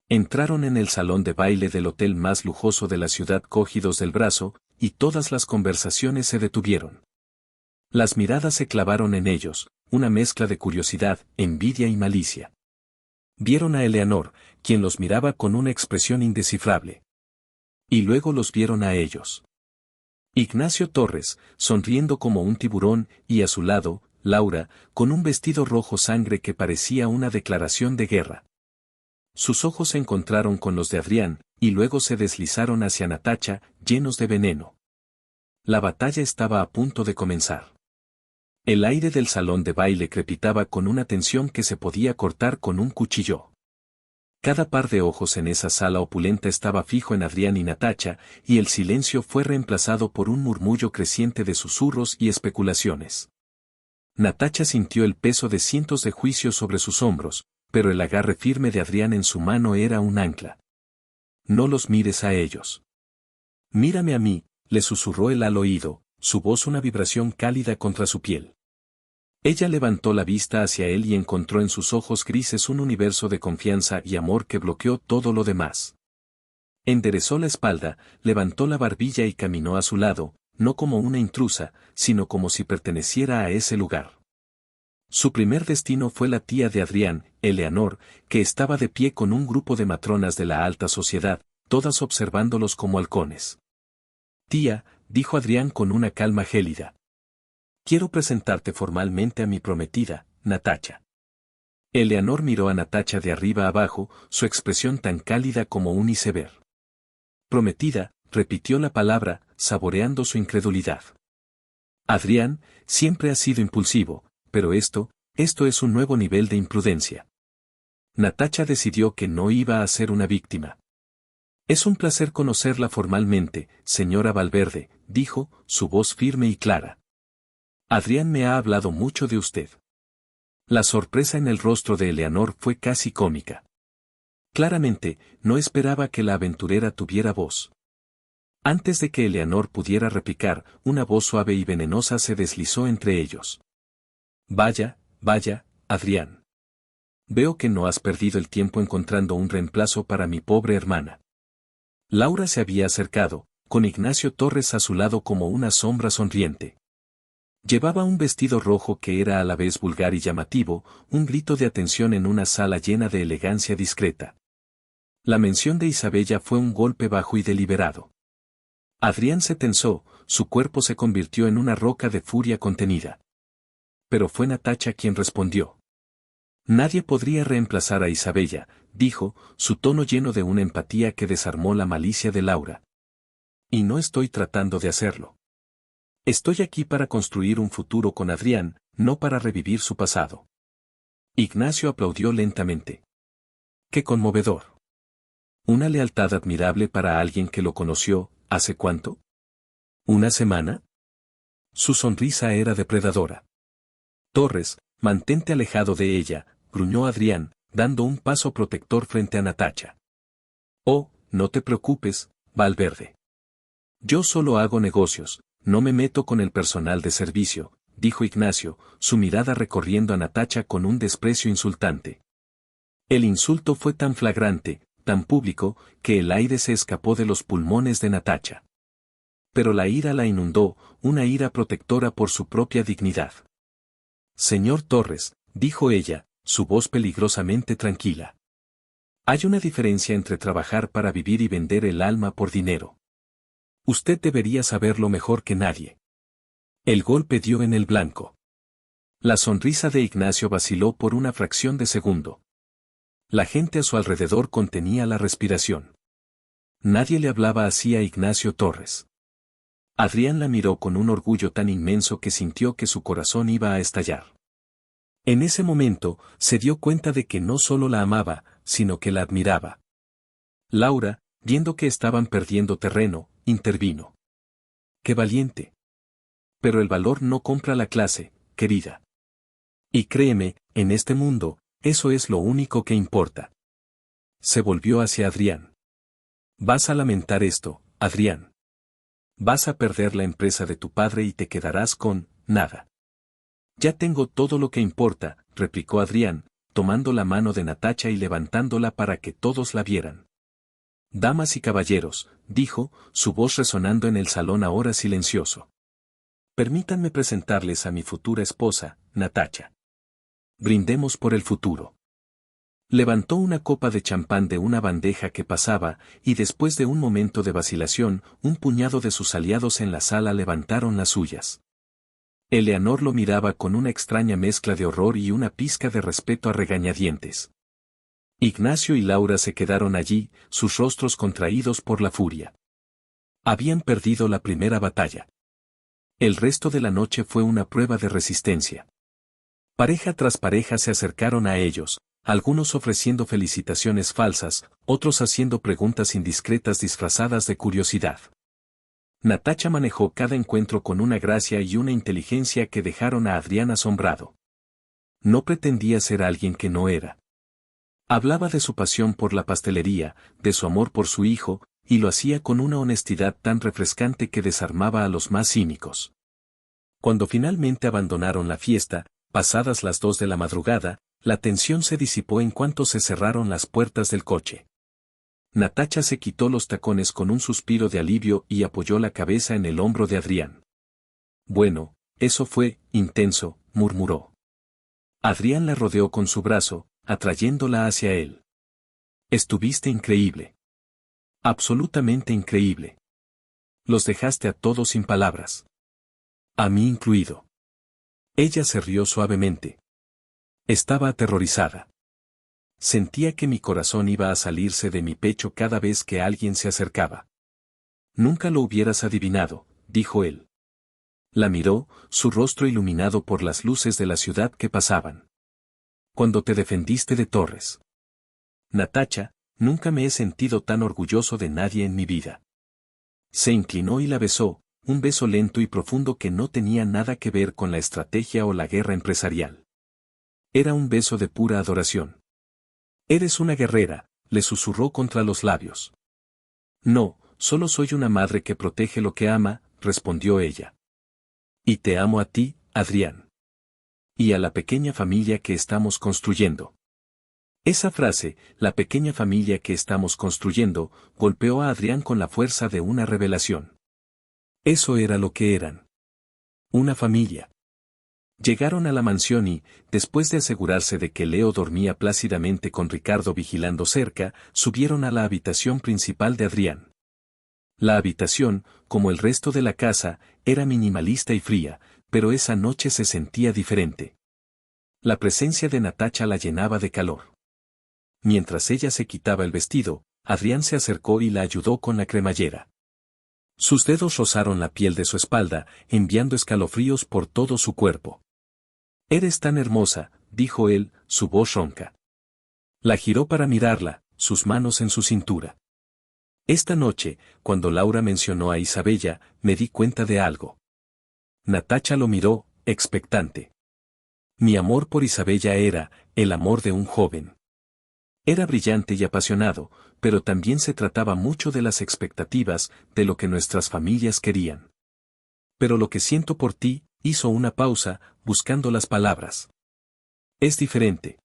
Entraron en el salón de baile del hotel más lujoso de la ciudad cogidos del brazo, y todas las conversaciones se detuvieron. Las miradas se clavaron en ellos, una mezcla de curiosidad, envidia y malicia. Vieron a Eleanor, quien los miraba con una expresión indescifrable. Y luego los vieron a ellos. Ignacio Torres, sonriendo como un tiburón, y a su lado, Laura, con un vestido rojo sangre que parecía una declaración de guerra. Sus ojos se encontraron con los de Adrián, y luego se deslizaron hacia Natacha, llenos de veneno. La batalla estaba a punto de comenzar. El aire del salón de baile crepitaba con una tensión que se podía cortar con un cuchillo. Cada par de ojos en esa sala opulenta estaba fijo en Adrián y Natacha, y el silencio fue reemplazado por un murmullo creciente de susurros y especulaciones. Natacha sintió el peso de cientos de juicios sobre sus hombros, pero el agarre firme de Adrián en su mano era un ancla. No los mires a ellos. Mírame a mí, le susurró él al oído, su voz una vibración cálida contra su piel. Ella levantó la vista hacia él y encontró en sus ojos grises un universo de confianza y amor que bloqueó todo lo demás. Enderezó la espalda, levantó la barbilla y caminó a su lado, no como una intrusa, sino como si perteneciera a ese lugar. Su primer destino fue la tía de Adrián, Eleanor, que estaba de pie con un grupo de matronas de la alta sociedad, todas observándolos como halcones. Tía, dijo Adrián con una calma gélida. Quiero presentarte formalmente a mi prometida, Natacha. Eleanor miró a Natacha de arriba abajo, su expresión tan cálida como un iceberg. Prometida, repitió la palabra, saboreando su incredulidad. Adrián, siempre ha sido impulsivo, pero esto es un nuevo nivel de imprudencia. Natacha decidió que no iba a ser una víctima. Es un placer conocerla formalmente, señora Valverde, dijo, su voz firme y clara. Adrián me ha hablado mucho de usted. La sorpresa en el rostro de Eleanor fue casi cómica. Claramente, no esperaba que la aventurera tuviera voz. Antes de que Eleanor pudiera replicar, una voz suave y venenosa se deslizó entre ellos. Vaya, Adrián. Veo que no has perdido el tiempo encontrando un reemplazo para mi pobre hermana. Laura se había acercado, con Ignacio Torres a su lado como una sombra sonriente. Llevaba un vestido rojo que era a la vez vulgar y llamativo, un grito de atención en una sala llena de elegancia discreta. La mención de Isabella fue un golpe bajo y deliberado. Adrián se tensó, su cuerpo se convirtió en una roca de furia contenida. Pero fue Natacha quien respondió. Nadie podría reemplazar a Isabella, dijo, su tono lleno de una empatía que desarmó la malicia de Laura. Y no estoy tratando de hacerlo. Estoy aquí para construir un futuro con Adrián, no para revivir su pasado. Ignacio aplaudió lentamente. ¡Qué conmovedor! Una lealtad admirable para alguien que lo conoció, ¿hace cuánto? ¿Una semana? Su sonrisa era depredadora. Torres, mantente alejado de ella, gruñó Adrián, dando un paso protector frente a Natacha. Oh, no te preocupes, Valverde. Yo solo hago negocios. No me meto con el personal de servicio, dijo Ignacio, su mirada recorriendo a Natacha con un desprecio insultante. El insulto fue tan flagrante, tan público, que el aire se escapó de los pulmones de Natacha. Pero la ira la inundó, una ira protectora por su propia dignidad. Señor Torres, dijo ella, su voz peligrosamente tranquila. Hay una diferencia entre trabajar para vivir y vender el alma por dinero. Usted debería saberlo mejor que nadie. El golpe dio en el blanco. La sonrisa de Ignacio vaciló por una fracción de segundo. La gente a su alrededor contenía la respiración. Nadie le hablaba así a Ignacio Torres. Adrián la miró con un orgullo tan inmenso que sintió que su corazón iba a estallar. En ese momento, se dio cuenta de que no solo la amaba, sino que la admiraba. Laura, viendo que estaban perdiendo terreno, intervino. ¡Qué valiente! Pero el valor no compra la clase, querida. Y créeme, en este mundo, eso es lo único que importa. Se volvió hacia Adrián. Vas a lamentar esto, Adrián. Vas a perder la empresa de tu padre y te quedarás con nada. Ya tengo todo lo que importa, replicó Adrián, tomando la mano de Natacha y levantándola para que todos la vieran. Damas y caballeros, dijo, su voz resonando en el salón ahora silencioso. Permítanme presentarles a mi futura esposa, Natacha. Brindemos por el futuro. Levantó una copa de champán de una bandeja que pasaba, y después de un momento de vacilación, un puñado de sus aliados en la sala levantaron las suyas. Eleanor lo miraba con una extraña mezcla de horror y una pizca de respeto a regañadientes. Ignacio y Laura se quedaron allí, sus rostros contraídos por la furia. Habían perdido la primera batalla. El resto de la noche fue una prueba de resistencia. Pareja tras pareja se acercaron a ellos, algunos ofreciendo felicitaciones falsas, otros haciendo preguntas indiscretas disfrazadas de curiosidad. Natacha manejó cada encuentro con una gracia y una inteligencia que dejaron a Adrián asombrado. No pretendía ser alguien que no era. Hablaba de su pasión por la pastelería, de su amor por su hijo, y lo hacía con una honestidad tan refrescante que desarmaba a los más cínicos. Cuando finalmente abandonaron la fiesta, pasadas las 2 de la madrugada, la tensión se disipó en cuanto se cerraron las puertas del coche. Natacha se quitó los tacones con un suspiro de alivio y apoyó la cabeza en el hombro de Adrián. Bueno, eso fue intenso, murmuró. Adrián la rodeó con su brazo, atrayéndola hacia él. Estuviste increíble. Absolutamente increíble. Los dejaste a todos sin palabras. A mí incluido. Ella se rió suavemente. Estaba aterrorizada. Sentía que mi corazón iba a salirse de mi pecho cada vez que alguien se acercaba. Nunca lo hubieras adivinado, dijo él. La miró, su rostro iluminado por las luces de la ciudad que pasaban. Cuando te defendiste de Torres. Natacha, nunca me he sentido tan orgulloso de nadie en mi vida. Se inclinó y la besó, un beso lento y profundo que no tenía nada que ver con la estrategia o la guerra empresarial. Era un beso de pura adoración. Eres una guerrera, le susurró contra los labios. No, solo soy una madre que protege lo que ama, respondió ella. Y te amo a ti, Adrián. Y a la pequeña familia que estamos construyendo. Esa frase, la pequeña familia que estamos construyendo, golpeó a Adrián con la fuerza de una revelación. Eso era lo que eran. Una familia. Llegaron a la mansión y, después de asegurarse de que Leo dormía plácidamente con Ricardo vigilando cerca, subieron a la habitación principal de Adrián. La habitación, como el resto de la casa, era minimalista y fría, pero esa noche se sentía diferente. La presencia de Natacha la llenaba de calor. Mientras ella se quitaba el vestido, Adrián se acercó y la ayudó con la cremallera. Sus dedos rozaron la piel de su espalda, enviando escalofríos por todo su cuerpo. Eres tan hermosa, dijo él, su voz ronca. La giró para mirarla, sus manos en su cintura. Esta noche, cuando Laura mencionó a Isabella, me di cuenta de algo. Natacha lo miró, expectante. Mi amor por Isabella era, el amor de un joven. Era brillante y apasionado, pero también se trataba mucho de las expectativas, de lo que nuestras familias querían. Pero lo que siento por ti, hizo una pausa, buscando las palabras. Es diferente.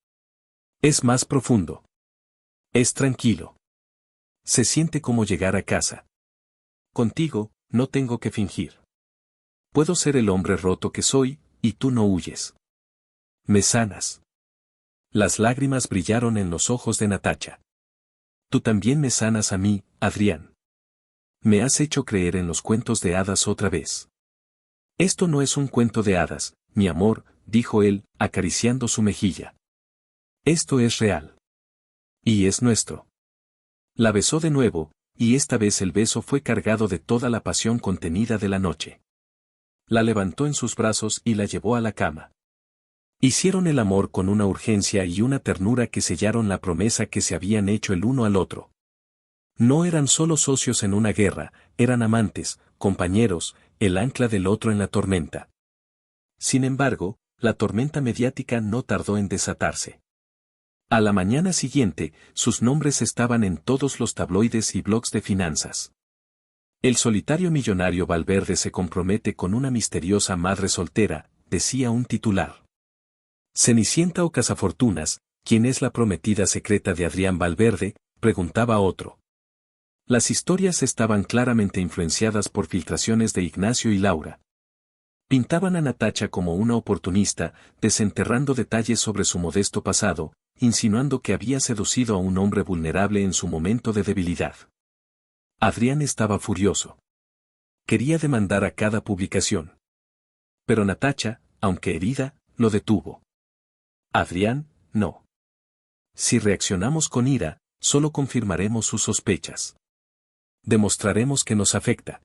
Es más profundo. Es tranquilo. Se siente como llegar a casa. Contigo, no tengo que fingir. Puedo ser el hombre roto que soy, y tú no huyes. Me sanas. Las lágrimas brillaron en los ojos de Natacha. Tú también me sanas a mí, Adrián. Me has hecho creer en los cuentos de hadas otra vez. Esto no es un cuento de hadas, mi amor, dijo él, acariciando su mejilla. Esto es real. Y es nuestro. La besó de nuevo, y esta vez el beso fue cargado de toda la pasión contenida de la noche. La levantó en sus brazos y la llevó a la cama. Hicieron el amor con una urgencia y una ternura que sellaron la promesa que se habían hecho el uno al otro. No eran solo socios en una guerra, eran amantes, compañeros, el ancla del otro en la tormenta. Sin embargo, la tormenta mediática no tardó en desatarse. A la mañana siguiente, sus nombres estaban en todos los tabloides y blogs de finanzas. El solitario millonario Valverde se compromete con una misteriosa madre soltera, decía un titular. Cenicienta o Cazafortunas, ¿quién es la prometida secreta de Adrián Valverde?, preguntaba otro. Las historias estaban claramente influenciadas por filtraciones de Ignacio y Laura. Pintaban a Natacha como una oportunista, desenterrando detalles sobre su modesto pasado, insinuando que había seducido a un hombre vulnerable en su momento de debilidad. Adrián estaba furioso. Quería demandar a cada publicación. Pero Natacha, aunque herida, lo detuvo. Adrián, no. Si reaccionamos con ira, solo confirmaremos sus sospechas. Demostraremos que nos afecta.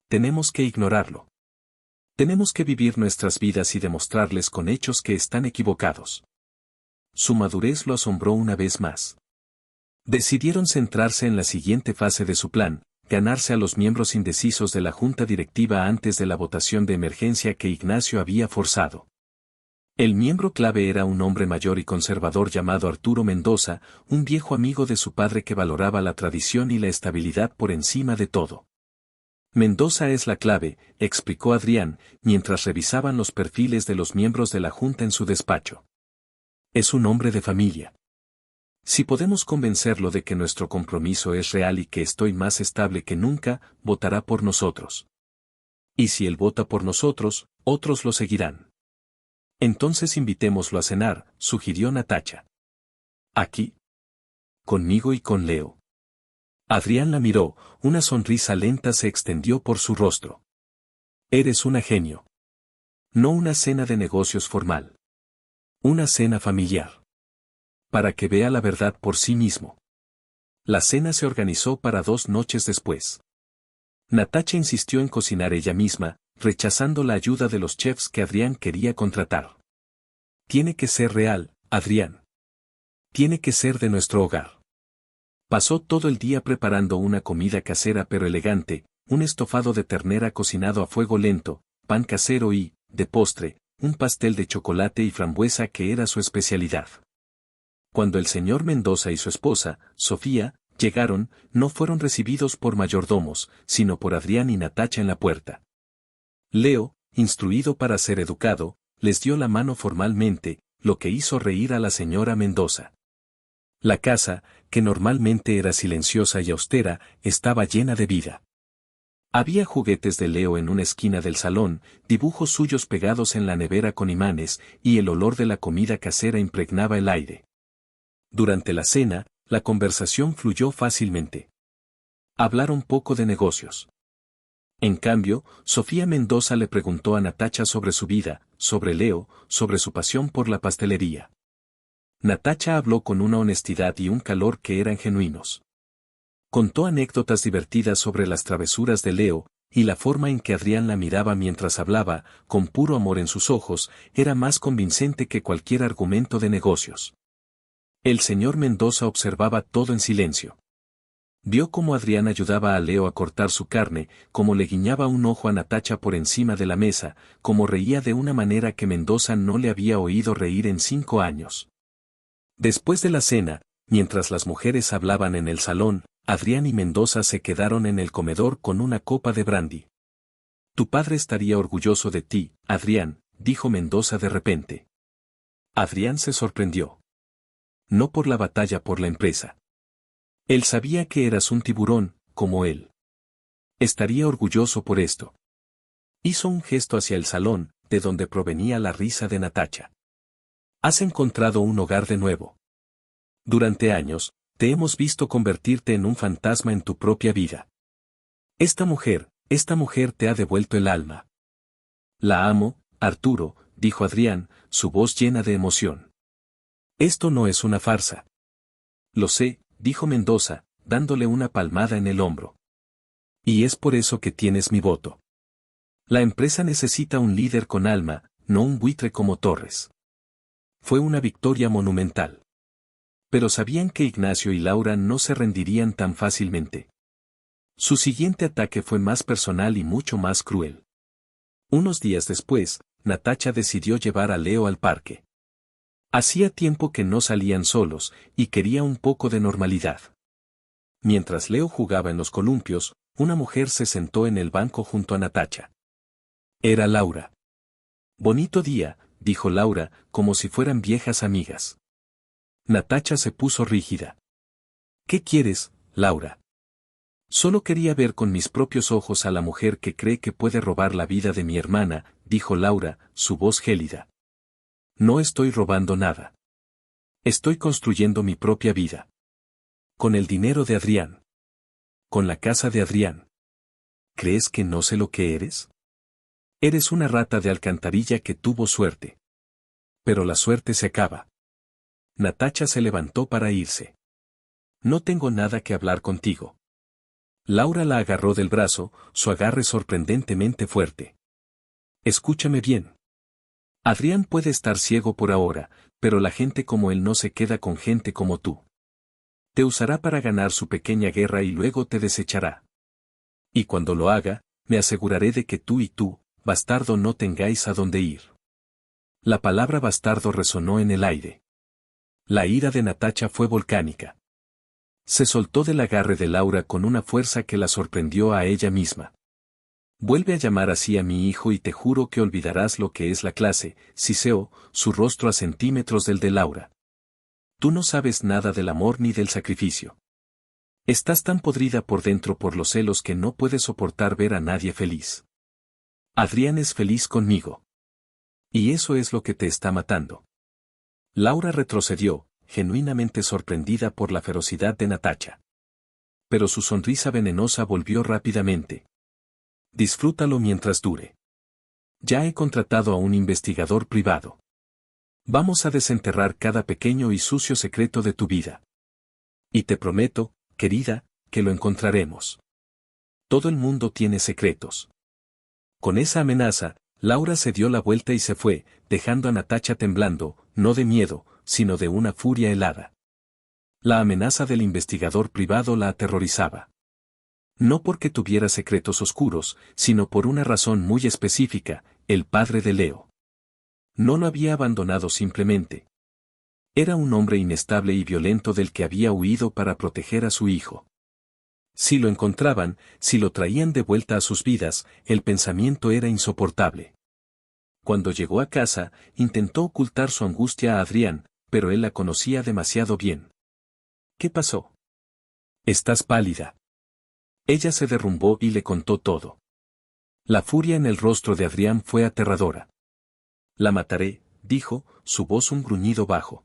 Tenemos que ignorarlo. Tenemos que vivir nuestras vidas y demostrarles con hechos que están equivocados. Su madurez lo asombró una vez más. Decidieron centrarse en la siguiente fase de su plan, ganarse a los miembros indecisos de la junta directiva antes de la votación de emergencia que Ignacio había forzado. El miembro clave era un hombre mayor y conservador llamado Arturo Mendoza, un viejo amigo de su padre que valoraba la tradición y la estabilidad por encima de todo. Mendoza es la clave, explicó Adrián, mientras revisaban los perfiles de los miembros de la junta en su despacho. Es un hombre de familia. Si podemos convencerlo de que nuestro compromiso es real y que estoy más estable que nunca, votará por nosotros. Y si él vota por nosotros, otros lo seguirán. Entonces invitémoslo a cenar, sugirió Natacha. ¿Aquí? Conmigo y con Leo. Adrián la miró, una sonrisa lenta se extendió por su rostro. Eres una genio. No una cena de negocios formal. Una cena familiar. Para que vea la verdad por sí mismo. La cena se organizó para 2 noches después. Natacha insistió en cocinar ella misma, rechazando la ayuda de los chefs que Adrián quería contratar. Tiene que ser real, Adrián. Tiene que ser de nuestro hogar. Pasó todo el día preparando una comida casera pero elegante, un estofado de ternera cocinado a fuego lento, pan casero y, de postre, un pastel de chocolate y frambuesa que era su especialidad. Cuando el señor Mendoza y su esposa, Sofía, llegaron, no fueron recibidos por mayordomos, sino por Adrián y Natacha en la puerta. Leo, instruido para ser educado, les dio la mano formalmente, lo que hizo reír a la señora Mendoza. La casa, que normalmente era silenciosa y austera, estaba llena de vida. Había juguetes de Leo en una esquina del salón, dibujos suyos pegados en la nevera con imanes, y el olor de la comida casera impregnaba el aire. Durante la cena, la conversación fluyó fácilmente. Hablaron poco de negocios. En cambio, Sofía Mendoza le preguntó a Natacha sobre su vida, sobre Leo, sobre su pasión por la pastelería. Natacha habló con una honestidad y un calor que eran genuinos. Contó anécdotas divertidas sobre las travesuras de Leo, y la forma en que Adrián la miraba mientras hablaba, con puro amor en sus ojos, era más convincente que cualquier argumento de negocios. El señor Mendoza observaba todo en silencio. Vio cómo Adrián ayudaba a Leo a cortar su carne, cómo le guiñaba un ojo a Natacha por encima de la mesa, cómo reía de una manera que Mendoza no le había oído reír en 5 años. Después de la cena, mientras las mujeres hablaban en el salón, Adrián y Mendoza se quedaron en el comedor con una copa de brandy. Tu padre estaría orgulloso de ti, Adrián, dijo Mendoza de repente. Adrián se sorprendió. No por la batalla por la empresa. Él sabía que eras un tiburón, como él. Estaría orgulloso por esto. Hizo un gesto hacia el salón, de donde provenía la risa de Natacha. Has encontrado un hogar de nuevo. Durante años, te hemos visto convertirte en un fantasma en tu propia vida. Esta mujer te ha devuelto el alma. La amo, Arturo, dijo Adrián, su voz llena de emoción. Esto no es una farsa. Lo sé, dijo Mendoza, dándole una palmada en el hombro. Y es por eso que tienes mi voto. La empresa necesita un líder con alma, no un buitre como Torres. Fue una victoria monumental. Pero sabían que Ignacio y Laura no se rendirían tan fácilmente. Su siguiente ataque fue más personal y mucho más cruel. Unos días después, Natacha decidió llevar a Leo al parque. Hacía tiempo que no salían solos, y quería un poco de normalidad. Mientras Leo jugaba en los columpios, una mujer se sentó en el banco junto a Natacha. Era Laura. Bonito día, dijo Laura, como si fueran viejas amigas. Natacha se puso rígida. ¿Qué quieres, Laura? Solo quería ver con mis propios ojos a la mujer que cree que puede robar la vida de mi hermana, dijo Laura, su voz gélida. No estoy robando nada. Estoy construyendo mi propia vida. Con el dinero de Adrián. Con la casa de Adrián. ¿Crees que no sé lo que eres? Eres una rata de alcantarilla que tuvo suerte. Pero la suerte se acaba. Natacha se levantó para irse. No tengo nada que hablar contigo. Laura la agarró del brazo, su agarre sorprendentemente fuerte. Escúchame bien. Adrián puede estar ciego por ahora, pero la gente como él no se queda con gente como tú. Te usará para ganar su pequeña guerra y luego te desechará. Y cuando lo haga, me aseguraré de que tú y tú, bastardo, no tengáis a dónde ir. La palabra bastardo resonó en el aire. La ira de Natacha fue volcánica. Se soltó del agarre de Laura con una fuerza que la sorprendió a ella misma. Vuelve a llamar así a mi hijo y te juro que olvidarás lo que es la clase, siseó, su rostro a centímetros del de Laura. Tú no sabes nada del amor ni del sacrificio. Estás tan podrida por dentro por los celos que no puedes soportar ver a nadie feliz. Adrián es feliz conmigo. Y eso es lo que te está matando. Laura retrocedió, genuinamente sorprendida por la ferocidad de Natacha. Pero su sonrisa venenosa volvió rápidamente. Disfrútalo mientras dure. Ya he contratado a un investigador privado. Vamos a desenterrar cada pequeño y sucio secreto de tu vida. Y te prometo, querida, que lo encontraremos. Todo el mundo tiene secretos. Con esa amenaza, Laura se dio la vuelta y se fue, dejando a Natacha temblando, no de miedo, sino de una furia helada. La amenaza del investigador privado la aterrorizaba. No porque tuviera secretos oscuros, sino por una razón muy específica, el padre de Leo. No lo había abandonado simplemente. Era un hombre inestable y violento del que había huido para proteger a su hijo. Si lo encontraban, si lo traían de vuelta a sus vidas, el pensamiento era insoportable. Cuando llegó a casa, intentó ocultar su angustia a Adrián, pero él la conocía demasiado bien. ¿Qué pasó? Estás pálida. Ella se derrumbó y le contó todo. La furia en el rostro de Adrián fue aterradora. La mataré, dijo, su voz un gruñido bajo.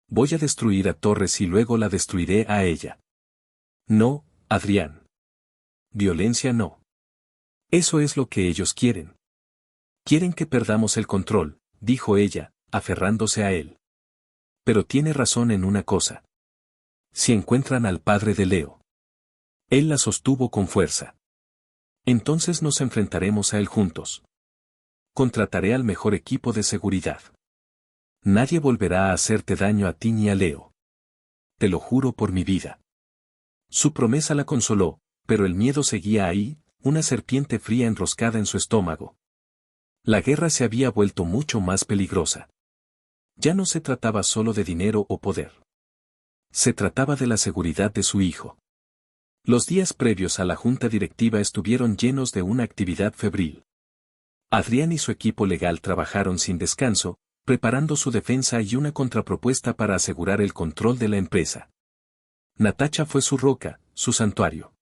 Voy a destruir a Torres y luego la destruiré a ella. No, Adrián. Violencia no. Eso es lo que ellos quieren. Quieren que perdamos el control, dijo ella, aferrándose a él. Pero tiene razón en una cosa. Si encuentran al padre de Leo. Él la sostuvo con fuerza. Entonces nos enfrentaremos a él juntos. Contrataré al mejor equipo de seguridad. Nadie volverá a hacerte daño a ti ni a Leo. Te lo juro por mi vida. Su promesa la consoló, pero el miedo seguía ahí, una serpiente fría enroscada en su estómago. La guerra se había vuelto mucho más peligrosa. Ya no se trataba solo de dinero o poder. Se trataba de la seguridad de su hijo. Los días previos a la junta directiva estuvieron llenos de una actividad febril. Adrián y su equipo legal trabajaron sin descanso, preparando su defensa y una contrapropuesta para asegurar el control de la empresa. Natacha fue su roca, su santuario.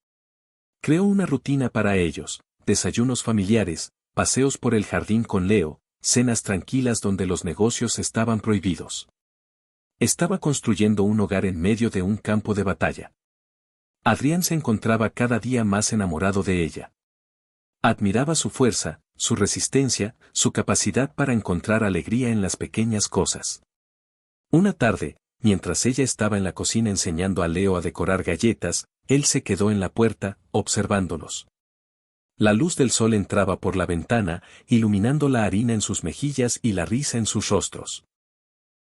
Creó una rutina para ellos, desayunos familiares, paseos por el jardín con Leo, cenas tranquilas donde los negocios estaban prohibidos. Estaba construyendo un hogar en medio de un campo de batalla. Adrián se encontraba cada día más enamorado de ella. Admiraba su fuerza, su resistencia, su capacidad para encontrar alegría en las pequeñas cosas. Una tarde, mientras ella estaba en la cocina enseñando a Leo a decorar galletas, él se quedó en la puerta, observándolos. La luz del sol entraba por la ventana, iluminando la harina en sus mejillas y la risa en sus rostros.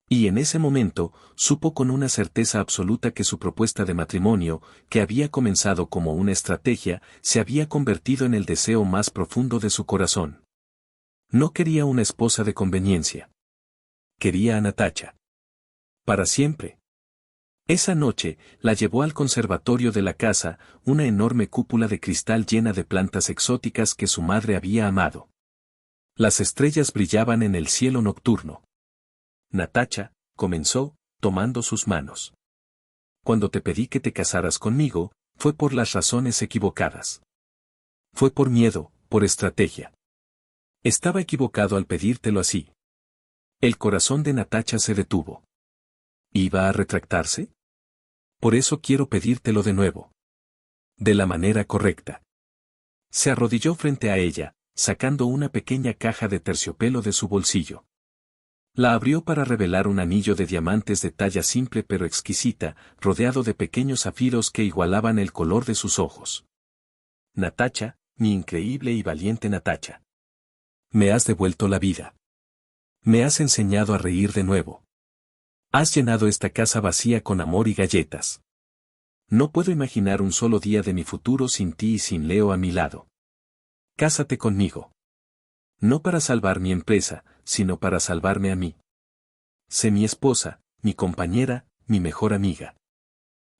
Y en ese momento, supo con una certeza absoluta que su propuesta de matrimonio, que había comenzado como una estrategia, se había convertido en el deseo más profundo de su corazón. No quería una esposa de conveniencia. Quería a Natacha. Para siempre. Esa noche, la llevó al conservatorio de la casa, una enorme cúpula de cristal llena de plantas exóticas que su madre había amado. Las estrellas brillaban en el cielo nocturno. Natacha, comenzó, tomando sus manos. Cuando te pedí que te casaras conmigo, fue por las razones equivocadas. Fue por miedo, por estrategia. Estaba equivocado al pedírtelo así. El corazón de Natacha se detuvo. ¿Iba a retractarse? Por eso quiero pedírtelo de nuevo. De la manera correcta. Se arrodilló frente a ella, sacando una pequeña caja de terciopelo de su bolsillo. La abrió para revelar un anillo de diamantes de talla simple pero exquisita, rodeado de pequeños zafiros que igualaban el color de sus ojos. Natacha, mi increíble y valiente Natacha. Me has devuelto la vida. Me has enseñado a reír de nuevo. Has llenado esta casa vacía con amor y galletas. No puedo imaginar un solo día de mi futuro sin ti y sin Leo a mi lado. Cásate conmigo. No para salvar mi empresa, sino para salvarme a mí. Sé mi esposa, mi compañera, mi mejor amiga.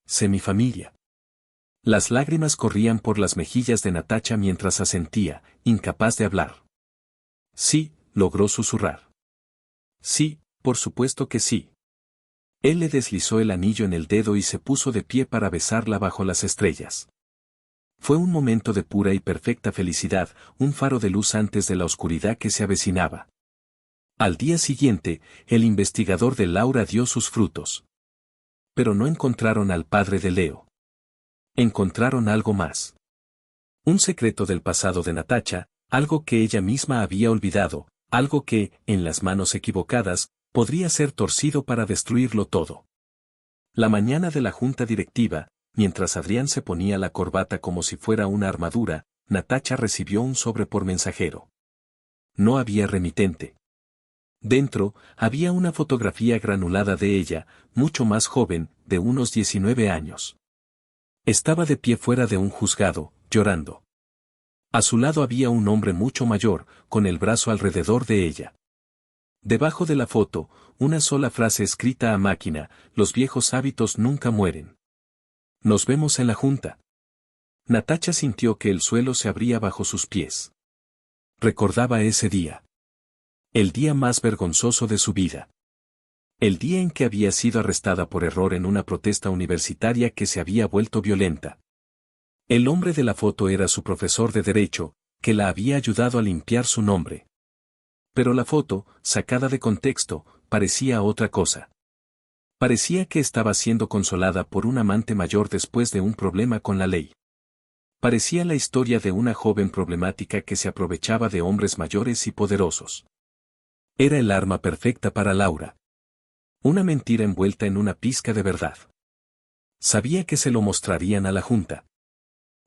Sé mi familia. Las lágrimas corrían por las mejillas de Natacha mientras asentía, incapaz de hablar. Sí, logró susurrar. Sí, por supuesto que sí. Él le deslizó el anillo en el dedo y se puso de pie para besarla bajo las estrellas. Fue un momento de pura y perfecta felicidad, un faro de luz antes de la oscuridad que se avecinaba. Al día siguiente, el investigador de Laura dio sus frutos. Pero no encontraron al padre de Leo. Encontraron algo más. Un secreto del pasado de Natacha, algo que ella misma había olvidado, algo que, en las manos equivocadas, podría ser torcido para destruirlo todo. La mañana de la junta directiva, mientras Adrián se ponía la corbata como si fuera una armadura, Natacha recibió un sobre por mensajero. No había remitente. Dentro, había una fotografía granulada de ella, mucho más joven, de unos 19 años. Estaba de pie fuera de un juzgado, llorando. A su lado había un hombre mucho mayor, con el brazo alrededor de ella. Debajo de la foto, una sola frase escrita a máquina: los viejos hábitos nunca mueren. Nos vemos en la junta. Natacha sintió que el suelo se abría bajo sus pies. Recordaba ese día. El día más vergonzoso de su vida. El día en que había sido arrestada por error en una protesta universitaria que se había vuelto violenta. El hombre de la foto era su profesor de derecho, que la había ayudado a limpiar su nombre. Pero la foto, sacada de contexto, parecía otra cosa. Parecía que estaba siendo consolada por un amante mayor después de un problema con la ley. Parecía la historia de una joven problemática que se aprovechaba de hombres mayores y poderosos. Era el arma perfecta para Laura. Una mentira envuelta en una pizca de verdad. Sabía que se lo mostrarían a la junta.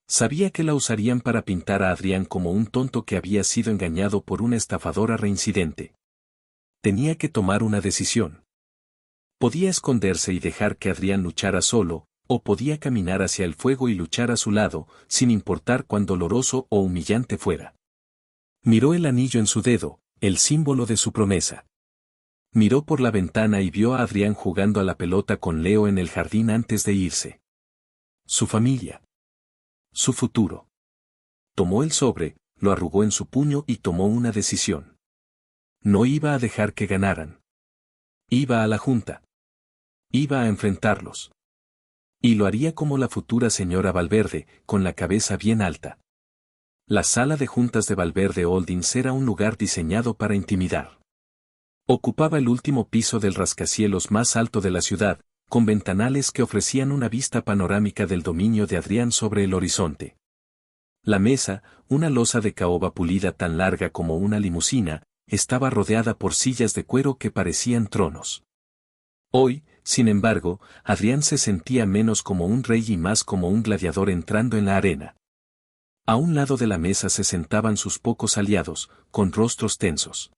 Sabía que la usarían para pintar a Adrián como un tonto que había sido engañado por una estafadora reincidente. Tenía que tomar una decisión. Podía esconderse y dejar que Adrián luchara solo, o podía caminar hacia el fuego y luchar a su lado, sin importar cuán doloroso o humillante fuera. Miró el anillo en su dedo, el símbolo de su promesa. Miró por la ventana y vio a Adrián jugando a la pelota con Leo en el jardín antes de irse. Su familia. Su futuro. Tomó el sobre, lo arrugó en su puño y tomó una decisión. No iba a dejar que ganaran. Iba a la junta. Iba a enfrentarlos. Y lo haría como la futura señora Valverde, con la cabeza bien alta. La sala de juntas de Valverde Holdings era un lugar diseñado para intimidar. Ocupaba el último piso del rascacielos más alto de la ciudad, con ventanales que ofrecían una vista panorámica del dominio de Adrián sobre el horizonte. La mesa, una losa de caoba pulida tan larga como una limusina, estaba rodeada por sillas de cuero que parecían tronos. Hoy, sin embargo, Adrián se sentía menos como un rey y más como un gladiador entrando en la arena. A un lado de la mesa se sentaban sus pocos aliados, con rostros tensos.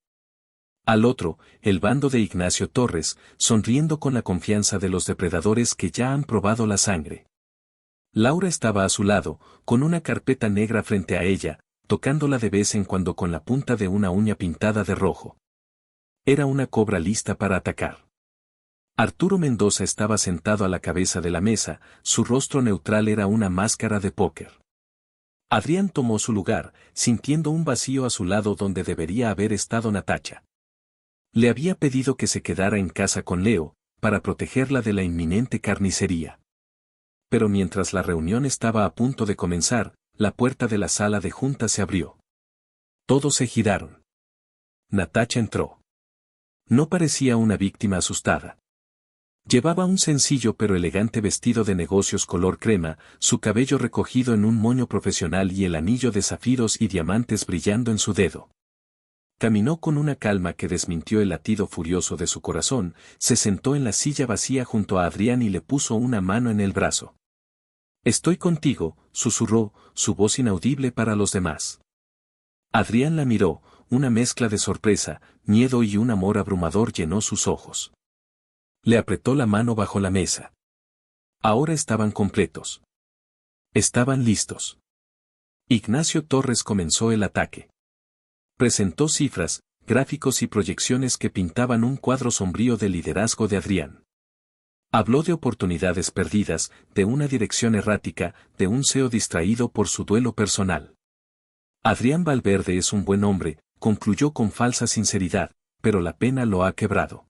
Al otro, el bando de Ignacio Torres, sonriendo con la confianza de los depredadores que ya han probado la sangre. Laura estaba a su lado, con una carpeta negra frente a ella, tocándola de vez en cuando con la punta de una uña pintada de rojo. Era una cobra lista para atacar. Arturo Mendoza estaba sentado a la cabeza de la mesa, su rostro neutral era una máscara de póker. Adrián tomó su lugar, sintiendo un vacío a su lado donde debería haber estado Natacha. Le había pedido que se quedara en casa con Leo, para protegerla de la inminente carnicería. Pero mientras la reunión estaba a punto de comenzar, la puerta de la sala de juntas se abrió. Todos se giraron. Natacha entró. No parecía una víctima asustada. Llevaba un sencillo pero elegante vestido de negocios color crema, su cabello recogido en un moño profesional y el anillo de zafiros y diamantes brillando en su dedo. Caminó con una calma que desmintió el latido furioso de su corazón, se sentó en la silla vacía junto a Adrián y le puso una mano en el brazo. «Estoy contigo», susurró, su voz inaudible para los demás. Adrián la miró, una mezcla de sorpresa, miedo y un amor abrumador llenó sus ojos. Le apretó la mano bajo la mesa. Ahora estaban completos. Estaban listos. Ignacio Torres comenzó el ataque. Presentó cifras, gráficos y proyecciones que pintaban un cuadro sombrío del liderazgo de Adrián. Habló de oportunidades perdidas, de una dirección errática, de un CEO distraído por su duelo personal. Adrián Valverde es un buen hombre, concluyó con falsa sinceridad, pero la pena lo ha quebrado.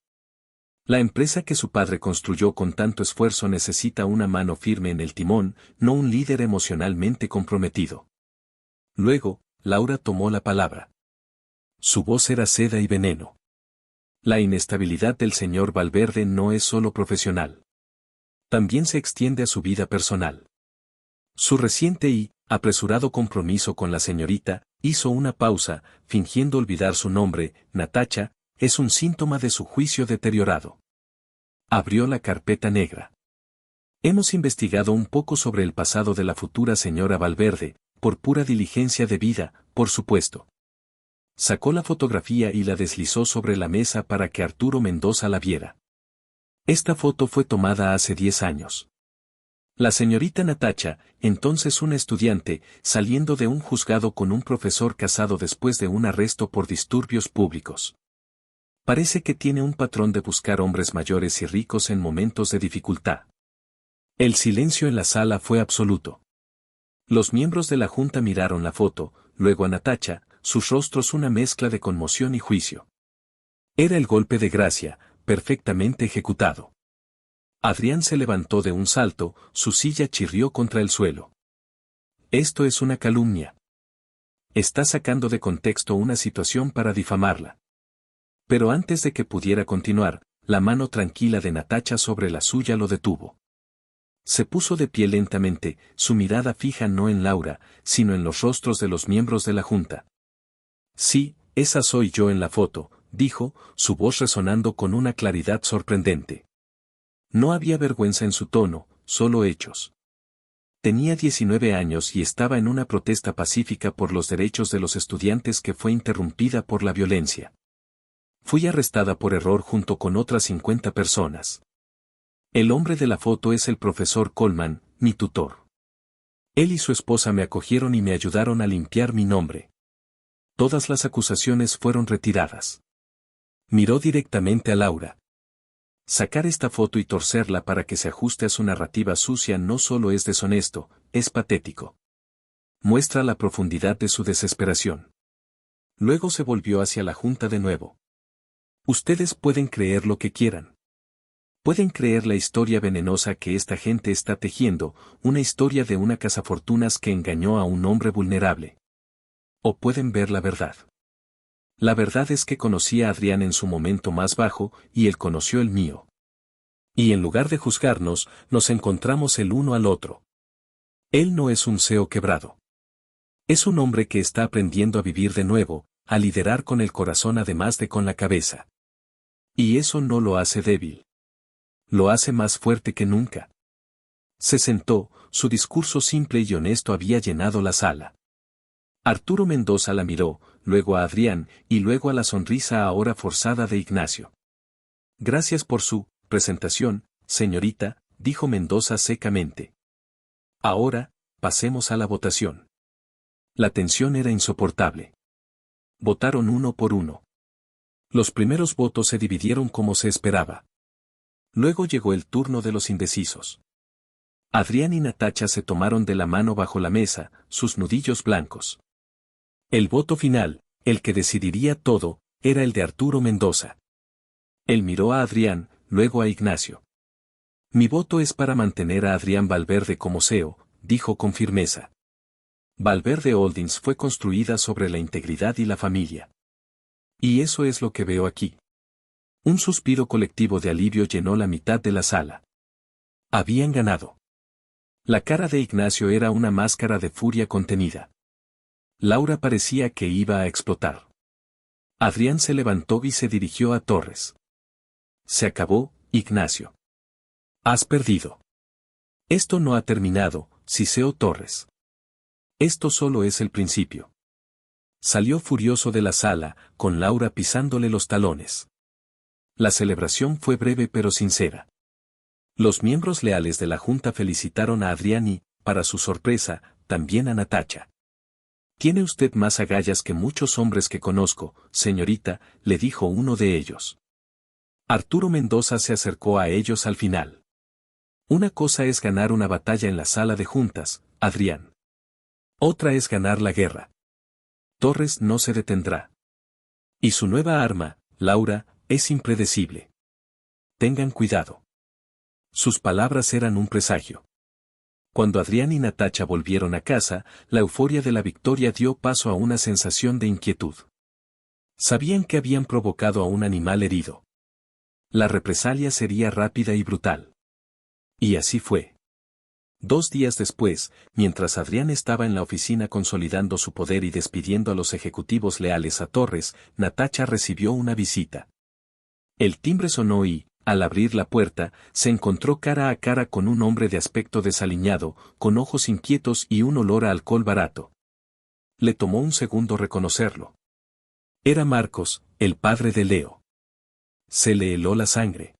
La empresa que su padre construyó con tanto esfuerzo necesita una mano firme en el timón, no un líder emocionalmente comprometido. Luego, Laura tomó la palabra. Su voz era seda y veneno. La inestabilidad del señor Valverde no es solo profesional. También se extiende a su vida personal. Su reciente y apresurado compromiso con la señorita, hizo una pausa, fingiendo olvidar su nombre, Natacha, es un síntoma de su juicio deteriorado. Abrió la carpeta negra. Hemos investigado un poco sobre el pasado de la futura señora Valverde, por pura diligencia de vida, por supuesto. Sacó la fotografía y la deslizó sobre la mesa para que Arturo Mendoza la viera. Esta foto fue tomada hace 10 años. La señorita Natacha, entonces una estudiante, saliendo de un juzgado con un profesor casado después de un arresto por disturbios públicos. Parece que tiene un patrón de buscar hombres mayores y ricos en momentos de dificultad. El silencio en la sala fue absoluto. Los miembros de la junta miraron la foto, luego a Natacha, sus rostros una mezcla de conmoción y juicio. Era el golpe de gracia, perfectamente ejecutado. Adrián se levantó de un salto, su silla chirrió contra el suelo. Esto es una calumnia. Está sacando de contexto una situación para difamarla. Pero antes de que pudiera continuar, la mano tranquila de Natacha sobre la suya lo detuvo. Se puso de pie lentamente, su mirada fija no en Laura, sino en los rostros de los miembros de la junta. Sí, esa soy yo en la foto, dijo, su voz resonando con una claridad sorprendente. No había vergüenza en su tono, solo hechos. Tenía 19 años y estaba en una protesta pacífica por los derechos de los estudiantes que fue interrumpida por la violencia. Fui arrestada por error junto con otras 50 personas. El hombre de la foto es el profesor Coleman, mi tutor. Él y su esposa me acogieron y me ayudaron a limpiar mi nombre. Todas las acusaciones fueron retiradas. Miró directamente a Laura. Sacar esta foto y torcerla para que se ajuste a su narrativa sucia no solo es deshonesto, es patético. Muestra la profundidad de su desesperación. Luego se volvió hacia la junta de nuevo. Ustedes pueden creer lo que quieran. Pueden creer la historia venenosa que esta gente está tejiendo, una historia de una cazafortunas que engañó a un hombre vulnerable. O pueden ver la verdad. La verdad es que conocí a Adrián en su momento más bajo, y él conoció el mío. Y en lugar de juzgarnos, nos encontramos el uno al otro. Él no es un CEO quebrado. Es un hombre que está aprendiendo a vivir de nuevo, a liderar con el corazón además de con la cabeza. Y eso no lo hace débil. Lo hace más fuerte que nunca. Se sentó, su discurso simple y honesto había llenado la sala. Arturo Mendoza la miró, luego a Adrián, y luego a la sonrisa ahora forzada de Ignacio. Gracias por su presentación, señorita, dijo Mendoza secamente. Ahora, pasemos a la votación. La tensión era insoportable. Votaron uno por uno. Los primeros votos se dividieron como se esperaba. Luego llegó el turno de los indecisos. Adrián y Natacha se tomaron de la mano bajo la mesa, sus nudillos blancos. El voto final, el que decidiría todo, era el de Arturo Mendoza. Él miró a Adrián, luego a Ignacio. Mi voto es para mantener a Adrián Valverde como CEO, dijo con firmeza. Valverde Holdings fue construida sobre la integridad y la familia. Y eso es lo que veo aquí. Un suspiro colectivo de alivio llenó la mitad de la sala. Habían ganado. La cara de Ignacio era una máscara de furia contenida. Laura parecía que iba a explotar. Adrián se levantó y se dirigió a Torres. Se acabó, Ignacio. Has perdido. Esto no ha terminado, siseó Torres. Esto solo es el principio. Salió furioso de la sala, con Laura pisándole los talones. La celebración fue breve pero sincera. Los miembros leales de la junta felicitaron a Adrián y, para su sorpresa, también a Natacha. Tiene usted más agallas que muchos hombres que conozco, señorita, le dijo uno de ellos. Arturo Mendoza se acercó a ellos al final. Una cosa es ganar una batalla en la sala de juntas, Adrián. Otra es ganar la guerra. Torres no se detendrá. Y su nueva arma, Laura, es impredecible. Tengan cuidado. Sus palabras eran un presagio. Cuando Adrián y Natacha volvieron a casa, la euforia de la victoria dio paso a una sensación de inquietud. Sabían que habían provocado a un animal herido. La represalia sería rápida y brutal. Y así fue. 2 días después, mientras Adrián estaba en la oficina consolidando su poder y despidiendo a los ejecutivos leales a Torres, Natacha recibió una visita. El timbre sonó y, al abrir la puerta, se encontró cara a cara con un hombre de aspecto desaliñado, con ojos inquietos y un olor a alcohol barato. Le tomó un segundo reconocerlo. Era Marcos, el padre de Leo. Se le heló la sangre.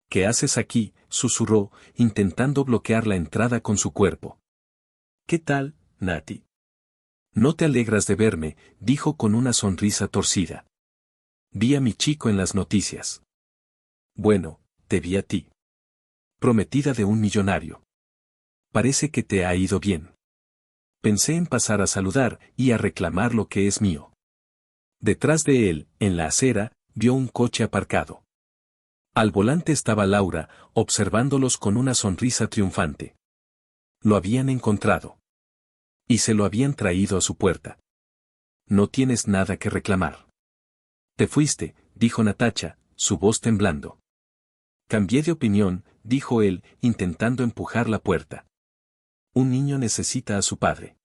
¿Qué haces aquí?, susurró, intentando bloquear la entrada con su cuerpo. ¿Qué tal, Nati? No te alegras de verme, dijo con una sonrisa torcida. Vi a mi chico en las noticias. Bueno, te vi a ti. Prometida de un millonario. Parece que te ha ido bien. Pensé en pasar a saludar y a reclamar lo que es mío. Detrás de él, en la acera, vio un coche aparcado. Al volante estaba Laura, observándolos con una sonrisa triunfante. Lo habían encontrado. Y se lo habían traído a su puerta. No tienes nada que reclamar. Te fuiste, dijo Natacha, su voz temblando. Cambié de opinión, dijo él, intentando empujar la puerta. Un niño necesita a su padre.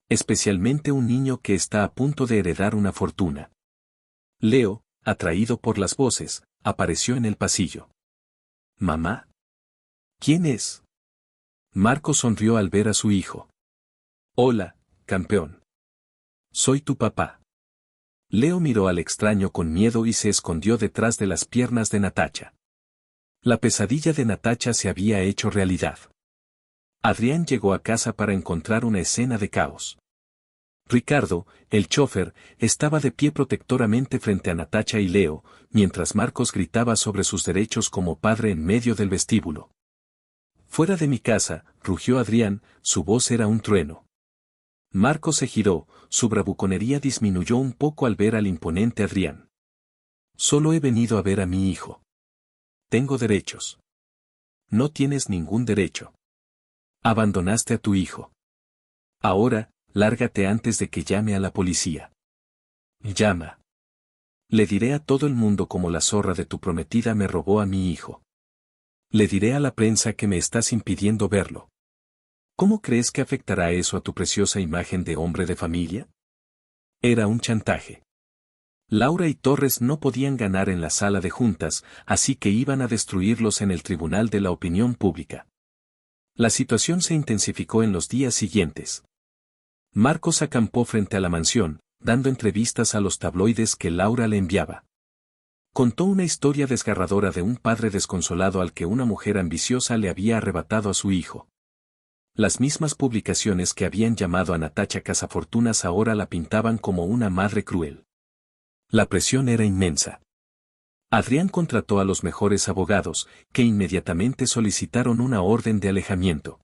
Especialmente un niño que está a punto de heredar una fortuna. Leo, atraído por las voces, apareció en el pasillo. ¿Mamá? ¿Quién es? Marco sonrió al ver a su hijo. Hola, campeón. Soy tu papá. Leo miró al extraño con miedo y se escondió detrás de las piernas de Natacha. La pesadilla de Natacha se había hecho realidad. Adrián llegó a casa para encontrar una escena de caos. Ricardo, el chófer, estaba de pie protectoramente frente a Natacha y Leo, mientras Marcos gritaba sobre sus derechos como padre en medio del vestíbulo. Fuera de mi casa, rugió Adrián, su voz era un trueno. Marcos se giró, su bravuconería disminuyó un poco al ver al imponente Adrián. Solo he venido a ver a mi hijo. Tengo derechos. No tienes ningún derecho. Abandonaste a tu hijo. Ahora, lárgate antes de que llame a la policía. Llama. Le diré a todo el mundo cómo la zorra de tu prometida me robó a mi hijo. Le diré a la prensa que me estás impidiendo verlo. ¿Cómo crees que afectará eso a tu preciosa imagen de hombre de familia? Era un chantaje. Laura y Torres no podían ganar en la sala de juntas, así que iban a destruirlos en el tribunal de la opinión pública. La situación se intensificó en los días siguientes. Marcos acampó frente a la mansión, dando entrevistas a los tabloides que Laura le enviaba. Contó una historia desgarradora de un padre desconsolado al que una mujer ambiciosa le había arrebatado a su hijo. Las mismas publicaciones que habían llamado a Natacha cazafortunas ahora la pintaban como una madre cruel. La presión era inmensa. Adrián contrató a los mejores abogados, que inmediatamente solicitaron una orden de alejamiento.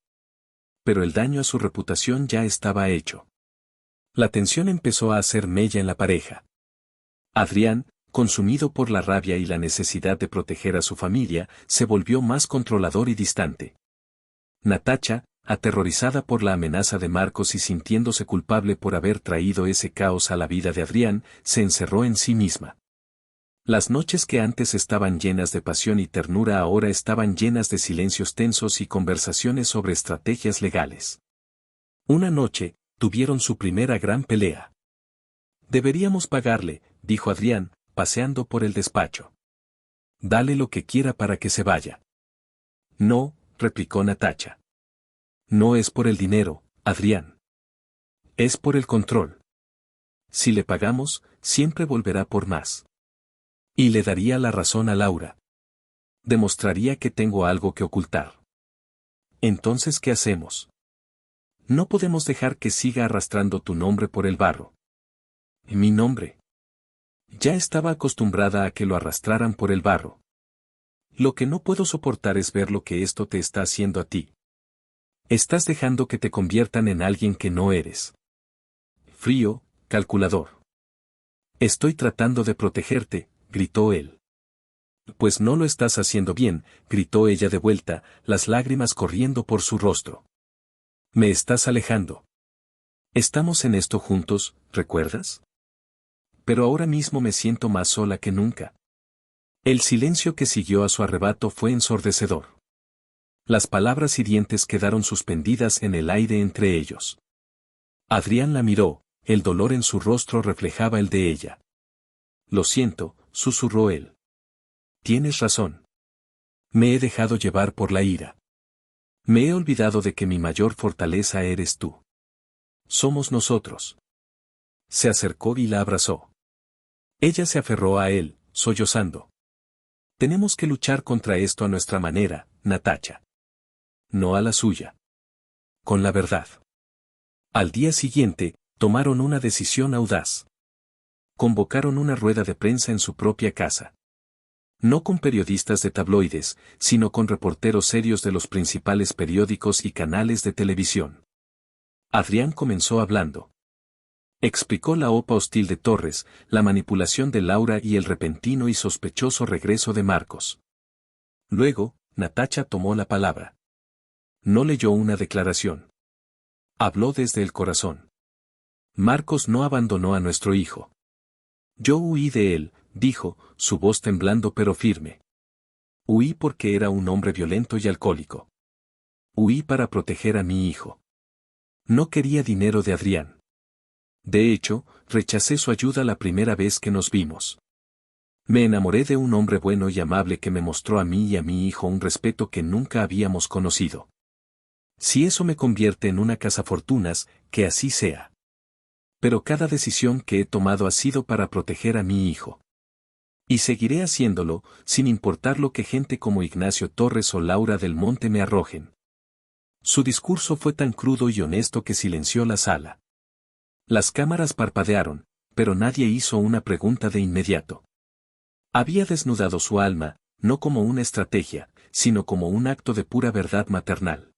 Pero el daño a su reputación ya estaba hecho. La tensión empezó a hacer mella en la pareja. Adrián, consumido por la rabia y la necesidad de proteger a su familia, se volvió más controlador y distante. Natacha, aterrorizada por la amenaza de Marcos y sintiéndose culpable por haber traído ese caos a la vida de Adrián, se encerró en sí misma. Las noches que antes estaban llenas de pasión y ternura ahora estaban llenas de silencios tensos y conversaciones sobre estrategias legales. Una noche, tuvieron su primera gran pelea. Deberíamos pagarle, dijo Adrián, paseando por el despacho. Dale lo que quiera para que se vaya. No, replicó Natacha. No es por el dinero, Adrián. Es por el control. Si le pagamos, siempre volverá por más. Y le daría la razón a Laura. Demostraría que tengo algo que ocultar. Entonces, ¿qué hacemos? No podemos dejar que siga arrastrando tu nombre por el barro. Mi nombre. Ya estaba acostumbrada a que lo arrastraran por el barro. Lo que no puedo soportar es ver lo que esto te está haciendo a ti. Estás dejando que te conviertan en alguien que no eres. Frío, calculador. Estoy tratando de protegerte, gritó él. Pues no lo estás haciendo bien, gritó ella de vuelta, las lágrimas corriendo por su rostro. Me estás alejando. Estamos en esto juntos, ¿recuerdas? Pero ahora mismo me siento más sola que nunca. El silencio que siguió a su arrebato fue ensordecedor. Las palabras hirientes quedaron suspendidas en el aire entre ellos. Adrián la miró, el dolor en su rostro reflejaba el de ella. Lo siento, susurró él. Tienes razón. Me he dejado llevar por la ira. Me he olvidado de que mi mayor fortaleza eres tú. Somos nosotros. Se acercó y la abrazó. Ella se aferró a él, sollozando. Tenemos que luchar contra esto a nuestra manera, Natacha. No a la suya. Con la verdad. Al día siguiente, tomaron una decisión audaz. Convocaron una rueda de prensa en su propia casa. No con periodistas de tabloides, sino con reporteros serios de los principales periódicos y canales de televisión. Adrián comenzó hablando. Explicó la OPA hostil de Torres, la manipulación de Laura y el repentino y sospechoso regreso de Marcos. Luego, Natacha tomó la palabra. No leyó una declaración. Habló desde el corazón. Marcos no abandonó a nuestro hijo. Yo huí de él, dijo, su voz temblando pero firme. Huí porque era un hombre violento y alcohólico. Huí para proteger a mi hijo. No quería dinero de Adrián. De hecho, rechacé su ayuda la primera vez que nos vimos. Me enamoré de un hombre bueno y amable que me mostró a mí y a mi hijo un respeto que nunca habíamos conocido. Si eso me convierte en una cazafortunas, que así sea. Pero cada decisión que he tomado ha sido para proteger a mi hijo. Y seguiré haciéndolo, sin importar lo que gente como Ignacio Torres o Laura del Monte me arrojen. Su discurso fue tan crudo y honesto que silenció la sala. Las cámaras parpadearon, pero nadie hizo una pregunta de inmediato. Había desnudado su alma, no como una estrategia, sino como un acto de pura verdad maternal.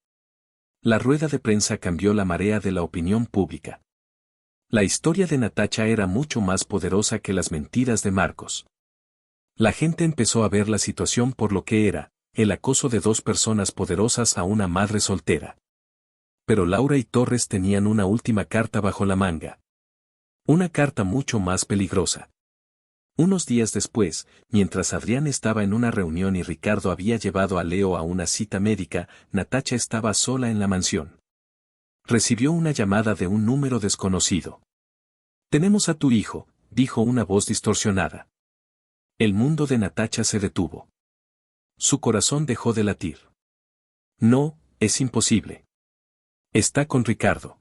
La rueda de prensa cambió la marea de la opinión pública. La historia de Natacha era mucho más poderosa que las mentiras de Marcos. La gente empezó a ver la situación por lo que era, el acoso de dos personas poderosas a una madre soltera. Pero Laura y Torres tenían una última carta bajo la manga. Una carta mucho más peligrosa. Unos días después, mientras Adrián estaba en una reunión y Ricardo había llevado a Leo a una cita médica, Natacha estaba sola en la mansión. Recibió una llamada de un número desconocido. «Tenemos a tu hijo», dijo una voz distorsionada. El mundo de Natacha se detuvo. Su corazón dejó de latir. No, es imposible. Está con Ricardo.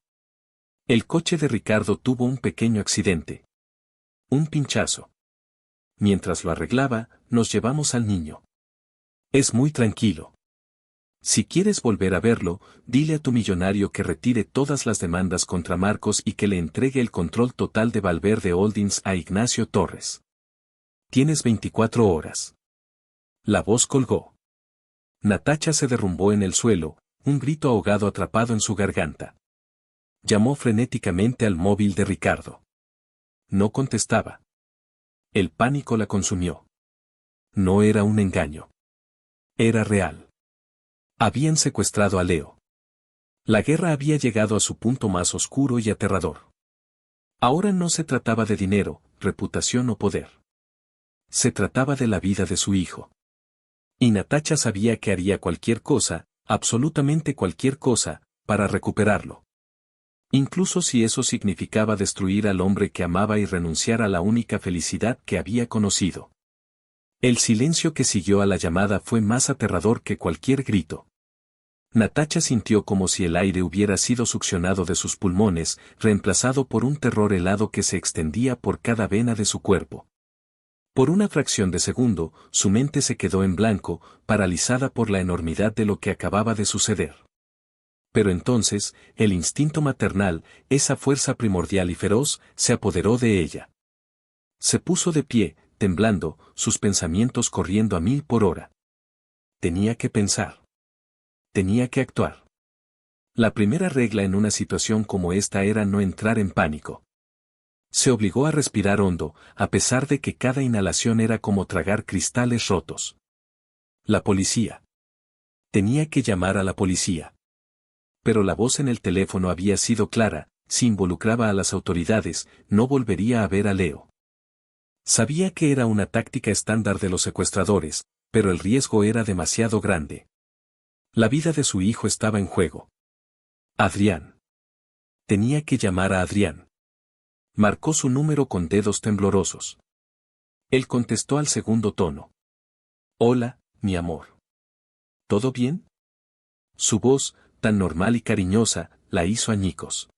El coche de Ricardo tuvo un pequeño accidente. Un pinchazo. Mientras lo arreglaba, nos llevamos al niño. Es muy tranquilo. Si quieres volver a verlo, dile a tu millonario que retire todas las demandas contra Marcos y que le entregue el control total de Valverde Holdings a Ignacio Torres. Tienes 24 horas. La voz colgó. Natacha se derrumbó en el suelo, un grito ahogado atrapado en su garganta. Llamó frenéticamente al móvil de Ricardo. No contestaba. El pánico la consumió. No era un engaño. Era real. Habían secuestrado a Leo. La guerra había llegado a su punto más oscuro y aterrador. Ahora no se trataba de dinero, reputación o poder. Se trataba de la vida de su hijo. Y Natacha sabía que haría cualquier cosa, absolutamente cualquier cosa, para recuperarlo. Incluso si eso significaba destruir al hombre que amaba y renunciar a la única felicidad que había conocido. El silencio que siguió a la llamada fue más aterrador que cualquier grito. Natacha sintió como si el aire hubiera sido succionado de sus pulmones, reemplazado por un terror helado que se extendía por cada vena de su cuerpo. Por una fracción de segundo, su mente se quedó en blanco, paralizada por la enormidad de lo que acababa de suceder. Pero entonces, el instinto maternal, esa fuerza primordial y feroz, se apoderó de ella. Se puso de pie, temblando, sus pensamientos corriendo a 1000 por hora. Tenía que pensar. Tenía que actuar. La primera regla en una situación como esta era no entrar en pánico. Se obligó a respirar hondo, a pesar de que cada inhalación era como tragar cristales rotos. La policía. Tenía que llamar a la policía. Pero la voz en el teléfono había sido clara: si involucraba a las autoridades, no volvería a ver a Leo. Sabía que era una táctica estándar de los secuestradores, pero el riesgo era demasiado grande. La vida de su hijo estaba en juego. Adrián. Tenía que llamar a Adrián. Marcó su número con dedos temblorosos. Él contestó al segundo tono. Hola, mi amor. ¿Todo bien? Su voz, tan normal y cariñosa, la hizo añicos.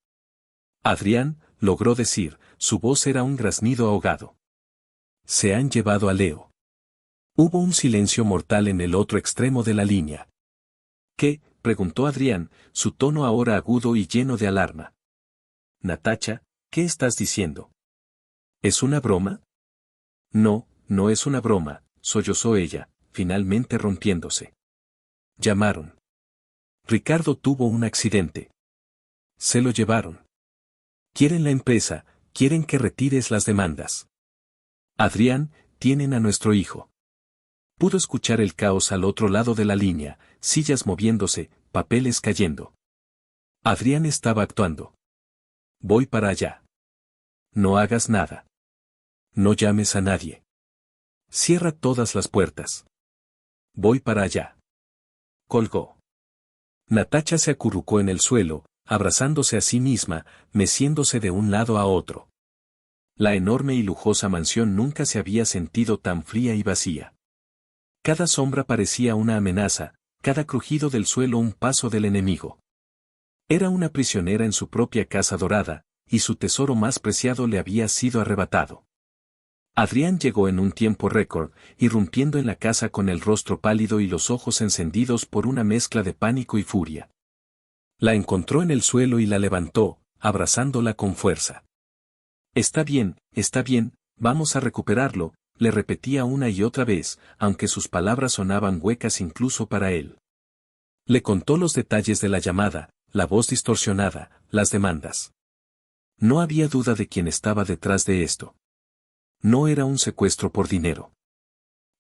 Adrián, logró decir, su voz era un graznido ahogado. Se han llevado a Leo. Hubo un silencio mortal en el otro extremo de la línea. ¿Qué?, preguntó Adrián, su tono ahora agudo y lleno de alarma. Natacha, ¿qué estás diciendo? ¿Es una broma? No, no es una broma, sollozó ella, finalmente rompiéndose. Llamaron. Ricardo tuvo un accidente. Se lo llevaron. Quieren la empresa, quieren que retires las demandas. Adrián, tienen a nuestro hijo. Pudo escuchar el caos al otro lado de la línea, sillas moviéndose, papeles cayendo. Adrián estaba actuando. Voy para allá. No hagas nada. No llames a nadie. Cierra todas las puertas. Voy para allá. Colgó. Natacha se acurrucó en el suelo, abrazándose a sí misma, meciéndose de un lado a otro. La enorme y lujosa mansión nunca se había sentido tan fría y vacía. Cada sombra parecía una amenaza, cada crujido del suelo un paso del enemigo. Era una prisionera en su propia casa dorada, y su tesoro más preciado le había sido arrebatado. Adrián llegó en un tiempo récord, irrumpiendo en la casa con el rostro pálido y los ojos encendidos por una mezcla de pánico y furia. La encontró en el suelo y la levantó, abrazándola con fuerza. Está bien, vamos a recuperarlo, le repetía una y otra vez, aunque sus palabras sonaban huecas incluso para él. Le contó los detalles de la llamada, la voz distorsionada, las demandas. No había duda de quién estaba detrás de esto. No era un secuestro por dinero.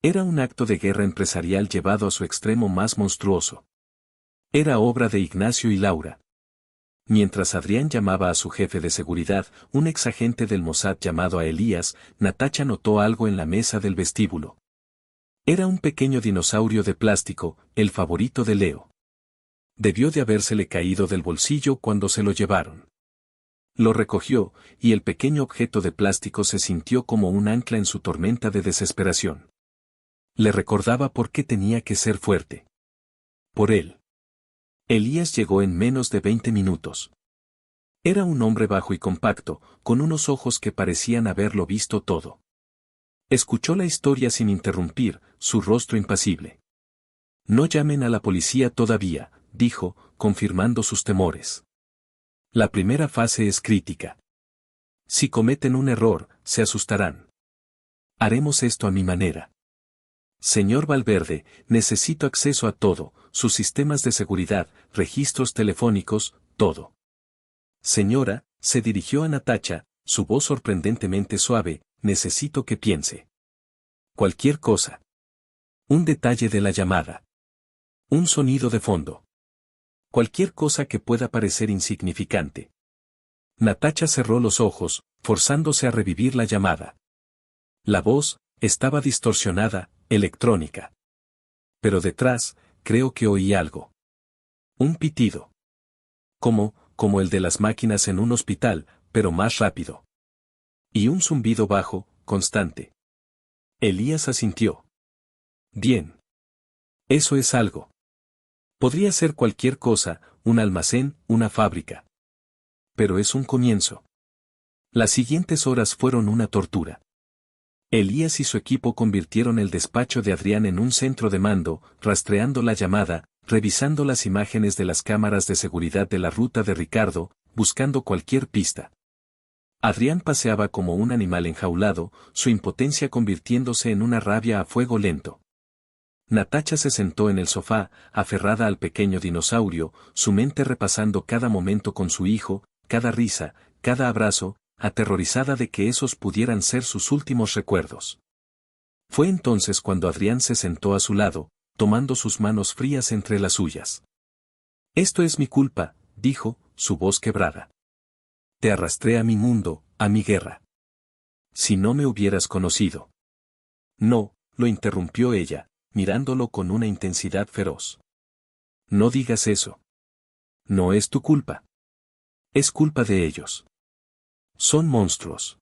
Era un acto de guerra empresarial llevado a su extremo más monstruoso. Era obra de Ignacio y Laura. Mientras Adrián llamaba a su jefe de seguridad, un exagente del Mossad llamado a Elías, Natacha notó algo en la mesa del vestíbulo. Era un pequeño dinosaurio de plástico, el favorito de Leo. Debió de habérsele caído del bolsillo cuando se lo llevaron. Lo recogió, y el pequeño objeto de plástico se sintió como un ancla en su tormenta de desesperación. Le recordaba por qué tenía que ser fuerte. Por él. Elías llegó en menos de 20 minutos. Era un hombre bajo y compacto, con unos ojos que parecían haberlo visto todo. Escuchó la historia sin interrumpir, su rostro impasible. No llamen a la policía todavía, dijo, confirmando sus temores. La primera fase es crítica. Si cometen un error, se asustarán. Haremos esto a mi manera. Señor Valverde, necesito acceso a todo, sus sistemas de seguridad, registros telefónicos, todo. Señora, se dirigió a Natacha, su voz sorprendentemente suave, necesito que piense. Cualquier cosa. Un detalle de la llamada. Un sonido de fondo. Cualquier cosa que pueda parecer insignificante. Natacha cerró los ojos, forzándose a revivir la llamada. La voz estaba distorsionada, electrónica. Pero detrás, creo que oí algo. Un pitido. como el de las máquinas en un hospital, pero más rápido. Y un zumbido bajo, constante. Elías asintió. Bien. Eso es algo. Podría ser cualquier cosa, un almacén, una fábrica. Pero es un comienzo. Las siguientes horas fueron una tortura. Elías y su equipo convirtieron el despacho de Adrián en un centro de mando, rastreando la llamada, revisando las imágenes de las cámaras de seguridad de la ruta de Ricardo, buscando cualquier pista. Adrián paseaba como un animal enjaulado, su impotencia convirtiéndose en una rabia a fuego lento. Natacha se sentó en el sofá, aferrada al pequeño dinosaurio, su mente repasando cada momento con su hijo, cada risa, cada abrazo, aterrorizada de que esos pudieran ser sus últimos recuerdos. Fue entonces cuando Adrián se sentó a su lado, tomando sus manos frías entre las suyas. Esto es mi culpa, dijo, su voz quebrada. Te arrastré a mi mundo, a mi guerra. Si no me hubieras conocido. No, lo interrumpió ella, mirándolo con una intensidad feroz. No digas eso. No es tu culpa. Es culpa de ellos. Son monstruos.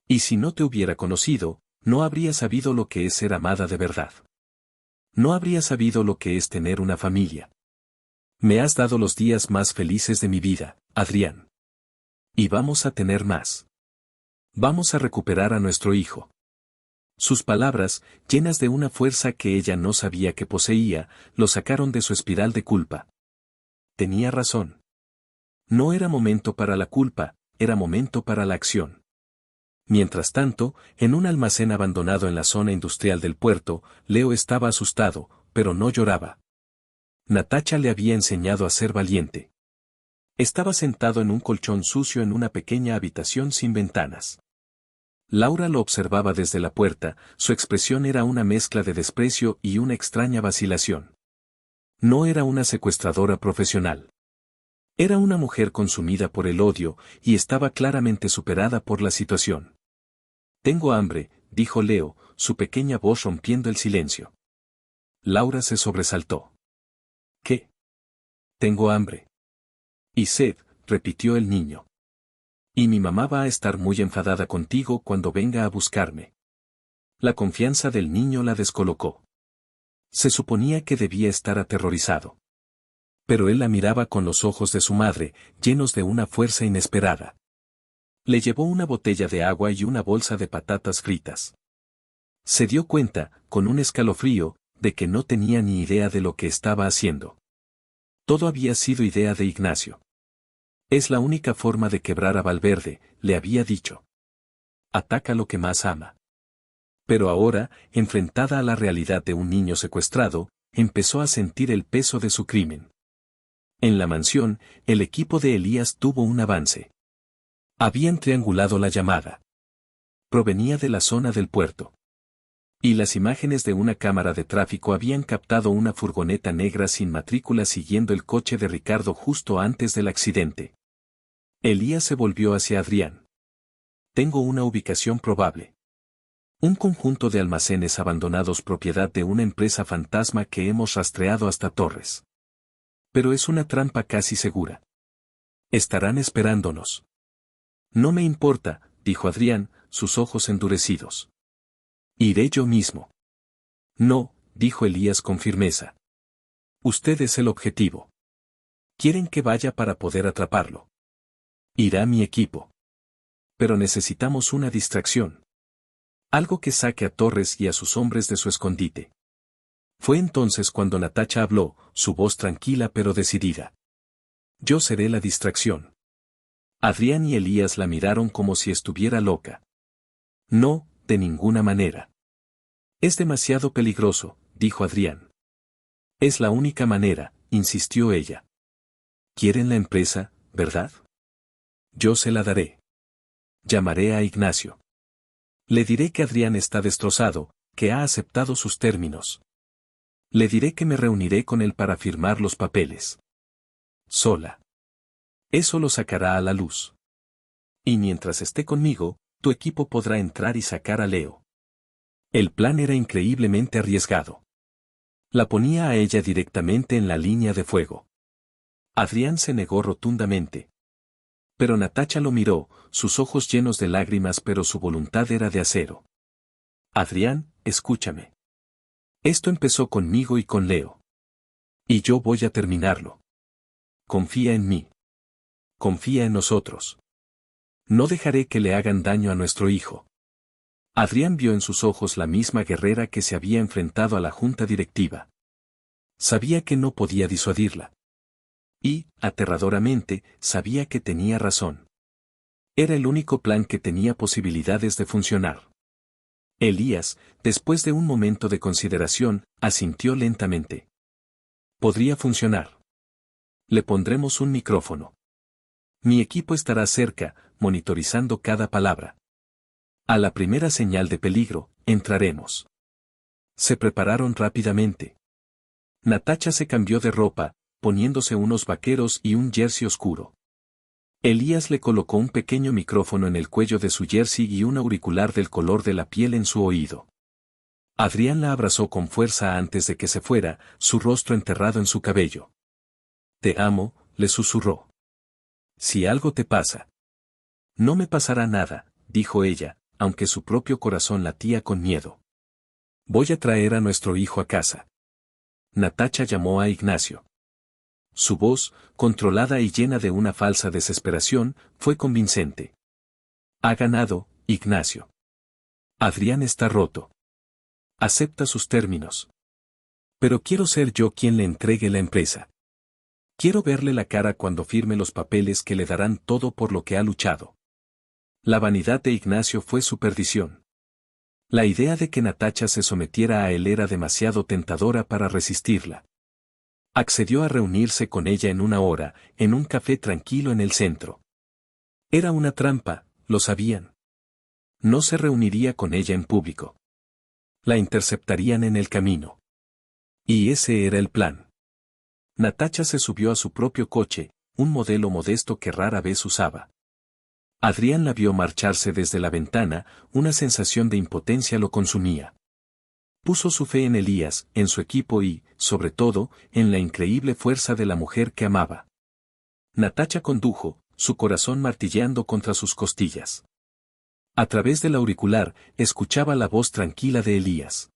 Y si no te hubiera conocido, no habría sabido lo que es ser amada de verdad. No habría sabido lo que es tener una familia. Me has dado los días más felices de mi vida, Adrián. Y vamos a tener más. Vamos a recuperar a nuestro hijo. Sus palabras, llenas de una fuerza que ella no sabía que poseía, lo sacaron de su espiral de culpa. Tenía razón. No era momento para la culpa, era momento para la acción. Mientras tanto, en un almacén abandonado en la zona industrial del puerto, Leo estaba asustado, pero no lloraba. Natacha le había enseñado a ser valiente. Estaba sentado en un colchón sucio en una pequeña habitación sin ventanas. Laura lo observaba desde la puerta, su expresión era una mezcla de desprecio y una extraña vacilación. No era una secuestradora profesional. Era una mujer consumida por el odio, y estaba claramente superada por la situación. Tengo hambre, dijo Leo, su pequeña voz rompiendo el silencio. Laura se sobresaltó. ¿Qué? Tengo hambre. Y sed, repitió el niño. Y mi mamá va a estar muy enfadada contigo cuando venga a buscarme. La confianza del niño la descolocó. Se suponía que debía estar aterrorizado. Pero él la miraba con los ojos de su madre, llenos de una fuerza inesperada. Le llevó una botella de agua y una bolsa de patatas fritas. Se dio cuenta, con un escalofrío, de que no tenía ni idea de lo que estaba haciendo. Todo había sido idea de Ignacio. Es la única forma de quebrar a Valverde, le había dicho. Ataca lo que más ama. Pero ahora, enfrentada a la realidad de un niño secuestrado, empezó a sentir el peso de su crimen. En la mansión, el equipo de Elías tuvo un avance. Habían triangulado la llamada. Provenía de la zona del puerto. Y las imágenes de una cámara de tráfico habían captado una furgoneta negra sin matrícula siguiendo el coche de Ricardo justo antes del accidente. Elías se volvió hacia Adrián. Tengo una ubicación probable. Un conjunto de almacenes abandonados propiedad de una empresa fantasma que hemos rastreado hasta Torres. Pero es una trampa casi segura. Estarán esperándonos. No me importa, dijo Adrián, sus ojos endurecidos. Iré yo mismo. No, dijo Elías con firmeza. Usted es el objetivo. Quieren que vaya para poder atraparlo. Irá mi equipo. Pero necesitamos una distracción. Algo que saque a Torres y a sus hombres de su escondite. Fue entonces cuando Natacha habló, su voz tranquila pero decidida. Yo seré la distracción. Adrián y Elías la miraron como si estuviera loca. No, de ninguna manera. Es demasiado peligroso, dijo Adrián. Es la única manera, insistió ella. Quieren la empresa, ¿verdad? Yo se la daré. Llamaré a Ignacio. Le diré que Adrián está destrozado, que ha aceptado sus términos. Le diré que me reuniré con él para firmar los papeles. Sola. Eso lo sacará a la luz. Y mientras esté conmigo, tu equipo podrá entrar y sacar a Leo. El plan era increíblemente arriesgado. La ponía a ella directamente en la línea de fuego. Adrián se negó rotundamente. Pero Natacha lo miró, sus ojos llenos de lágrimas, pero su voluntad era de acero. Adrián, escúchame. Esto empezó conmigo y con Leo. Y yo voy a terminarlo. Confía en mí. Confía en nosotros. No dejaré que le hagan daño a nuestro hijo. Adrián vio en sus ojos la misma guerrera que se había enfrentado a la junta directiva. Sabía que no podía disuadirla. Y, aterradoramente, sabía que tenía razón. Era el único plan que tenía posibilidades de funcionar. Elías, después de un momento de consideración, asintió lentamente. Podría funcionar. Le pondremos un micrófono. Mi equipo estará cerca, monitorizando cada palabra. A la primera señal de peligro, entraremos. Se prepararon rápidamente. Natacha se cambió de ropa, poniéndose unos vaqueros y un jersey oscuro. Elías le colocó un pequeño micrófono en el cuello de su jersey y un auricular del color de la piel en su oído. Adrián la abrazó con fuerza antes de que se fuera, su rostro enterrado en su cabello. Te amo, le susurró. Si algo te pasa. No me pasará nada, dijo ella, aunque su propio corazón latía con miedo. Voy a traer a nuestro hijo a casa. Natacha llamó a Ignacio. Su voz, controlada y llena de una falsa desesperación, fue convincente. Ha ganado, Ignacio. Adrián está roto. Acepta sus términos. Pero quiero ser yo quien le entregue la empresa. Quiero verle la cara cuando firme los papeles que le darán todo por lo que ha luchado. La vanidad de Ignacio fue su perdición. La idea de que Natacha se sometiera a él era demasiado tentadora para resistirla. Accedió a reunirse con ella en una hora, en un café tranquilo en el centro. Era una trampa, lo sabían. No se reuniría con ella en público. La interceptarían en el camino. Y ese era el plan. Natacha se subió a su propio coche, un modelo modesto que rara vez usaba. Adrián la vio marcharse desde la ventana, una sensación de impotencia lo consumía. Puso su fe en Elías, en su equipo y, sobre todo, en la increíble fuerza de la mujer que amaba. Natacha condujo, su corazón martilleando contra sus costillas. A través del auricular, escuchaba la voz tranquila de Elías.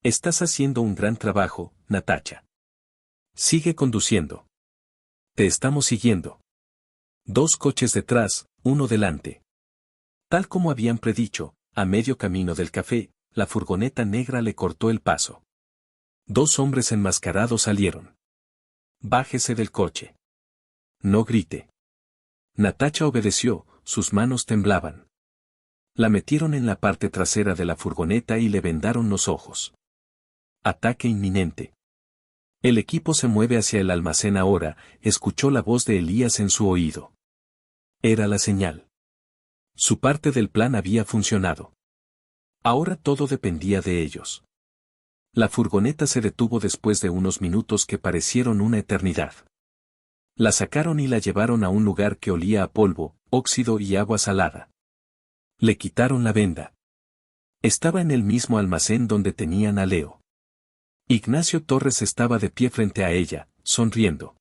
Estás haciendo un gran trabajo, Natacha. Sigue conduciendo. Te estamos siguiendo. 2 coches detrás, 1 delante. Tal como habían predicho, a medio camino del café, la furgoneta negra le cortó el paso. 2 hombres enmascarados salieron. Bájese del coche. No grite. Natacha obedeció, sus manos temblaban. La metieron en la parte trasera de la furgoneta y le vendaron los ojos. Ataque inminente. El equipo se mueve hacia el almacén ahora, escuchó la voz de Elías en su oído. Era la señal. Su parte del plan había funcionado. Ahora todo dependía de ellos. La furgoneta se detuvo después de unos minutos que parecieron una eternidad. La sacaron y la llevaron a un lugar que olía a polvo, óxido y agua salada. Le quitaron la venda. Estaba en el mismo almacén donde tenían a Leo. Ignacio Torres estaba de pie frente a ella, sonriendo.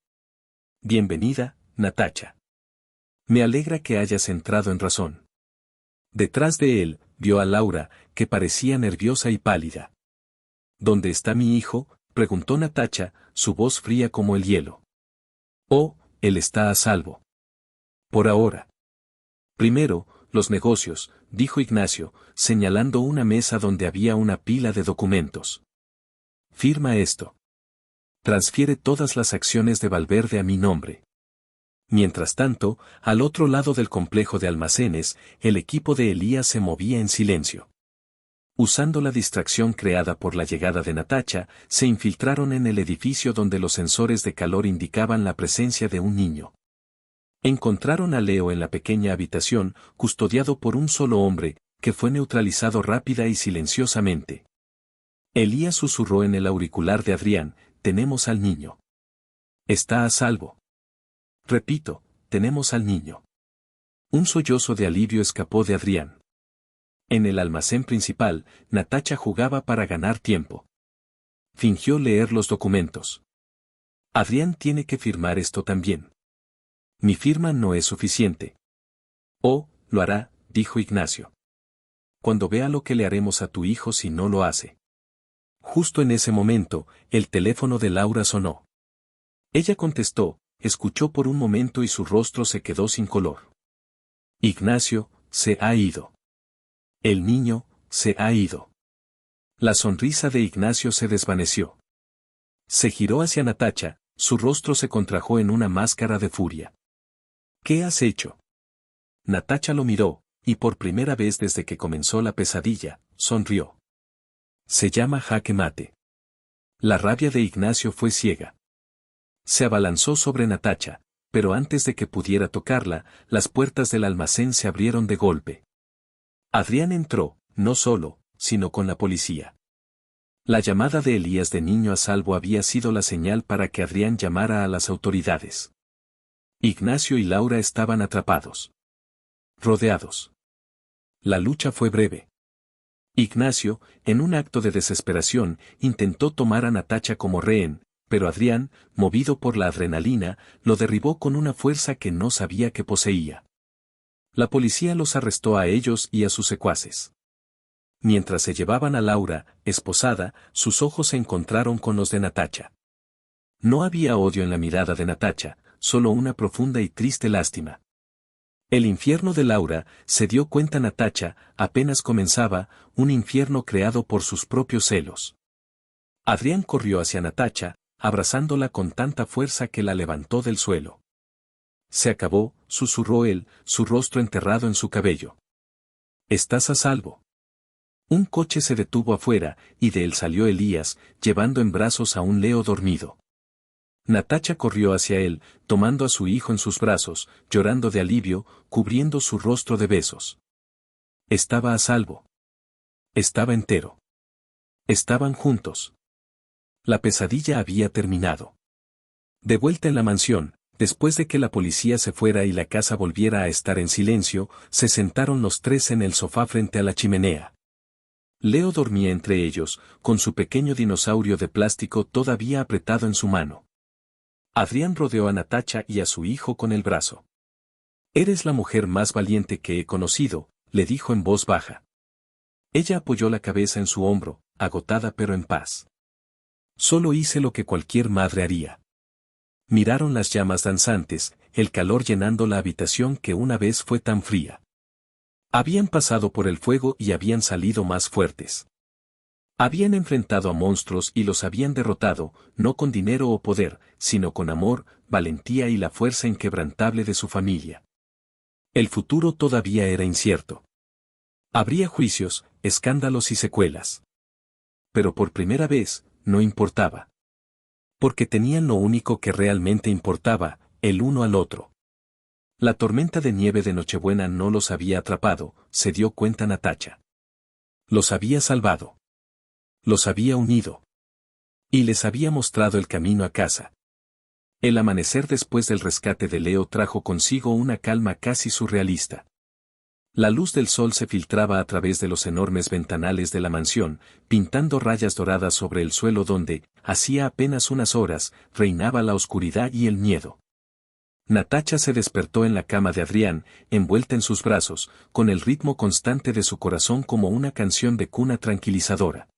Bienvenida, Natacha. Me alegra que hayas entrado en razón. Detrás de él, vio a Laura, que parecía nerviosa y pálida. ¿Dónde está mi hijo?, preguntó Natacha, su voz fría como el hielo. Oh, él está a salvo. Por ahora. Primero, los negocios, dijo Ignacio, señalando una mesa donde había una pila de documentos. Firma esto. Transfiere todas las acciones de Valverde a mi nombre. Mientras tanto, al otro lado del complejo de almacenes, el equipo de Elías se movía en silencio. Usando la distracción creada por la llegada de Natacha, se infiltraron en el edificio donde los sensores de calor indicaban la presencia de un niño. Encontraron a Leo en la pequeña habitación, custodiado por un solo hombre, que fue neutralizado rápida y silenciosamente. Elías susurró en el auricular de Adrián, tenemos al niño. Está a salvo. Repito, tenemos al niño. Un sollozo de alivio escapó de Adrián. En el almacén principal, Natacha jugaba para ganar tiempo. Fingió leer los documentos. Adrián tiene que firmar esto también. Mi firma no es suficiente. Oh, lo hará, dijo Ignacio. Cuando vea lo que le haremos a tu hijo si no lo hace. Justo en ese momento, el teléfono de Laura sonó. Ella contestó, escuchó por un momento y su rostro se quedó sin color. Ignacio, se ha ido. El niño, se ha ido. La sonrisa de Ignacio se desvaneció. Se giró hacia Natacha, su rostro se contrajo en una máscara de furia. ¿Qué has hecho? Natacha lo miró, y por primera vez desde que comenzó la pesadilla, sonrió. Se llama jaque mate. La rabia de Ignacio fue ciega. Se abalanzó sobre Natacha, pero antes de que pudiera tocarla, las puertas del almacén se abrieron de golpe. Adrián entró, no solo, sino con la policía. La llamada de Elías de niño a salvo había sido la señal para que Adrián llamara a las autoridades. Ignacio y Laura estaban atrapados. Rodeados. La lucha fue breve. Ignacio, en un acto de desesperación, intentó tomar a Natacha como rehén, pero Adrián, movido por la adrenalina, lo derribó con una fuerza que no sabía que poseía. La policía los arrestó a ellos y a sus secuaces. Mientras se llevaban a Laura, esposada, sus ojos se encontraron con los de Natacha. No había odio en la mirada de Natacha, solo una profunda y triste lástima. El infierno de Laura, se dio cuenta Natacha, apenas comenzaba, un infierno creado por sus propios celos. Adrián corrió hacia Natacha, abrazándola con tanta fuerza que la levantó del suelo. Se acabó, susurró él, su rostro enterrado en su cabello. Estás a salvo. Un coche se detuvo afuera, y de él salió Elías, llevando en brazos a un Leo dormido. Natacha corrió hacia él, tomando a su hijo en sus brazos, llorando de alivio, cubriendo su rostro de besos. Estaba a salvo. Estaba entero. Estaban juntos. La pesadilla había terminado. De vuelta en la mansión, después de que la policía se fuera y la casa volviera a estar en silencio, se sentaron los tres en el sofá frente a la chimenea. Leo dormía entre ellos, con su pequeño dinosaurio de plástico todavía apretado en su mano. Adrián rodeó a Natacha y a su hijo con el brazo. Eres la mujer más valiente que he conocido, le dijo en voz baja. Ella apoyó la cabeza en su hombro, agotada pero en paz. Solo hice lo que cualquier madre haría. Miraron las llamas danzantes, el calor llenando la habitación que una vez fue tan fría. Habían pasado por el fuego y habían salido más fuertes. Habían enfrentado a monstruos y los habían derrotado, no con dinero o poder, sino con amor, valentía y la fuerza inquebrantable de su familia. El futuro todavía era incierto. Habría juicios, escándalos y secuelas. Pero por primera vez, no importaba. Porque tenían lo único que realmente importaba, el uno al otro. La tormenta de nieve de Nochebuena no los había atrapado, se dio cuenta Natacha. Los había salvado. Los había unido. Y les había mostrado el camino a casa. El amanecer después del rescate de Leo trajo consigo una calma casi surrealista. La luz del sol se filtraba a través de los enormes ventanales de la mansión, pintando rayas doradas sobre el suelo donde, hacía apenas unas horas, reinaba la oscuridad y el miedo. Natacha se despertó en la cama de Adrián, envuelta en sus brazos, con el ritmo constante de su corazón como una canción de cuna tranquilizadora.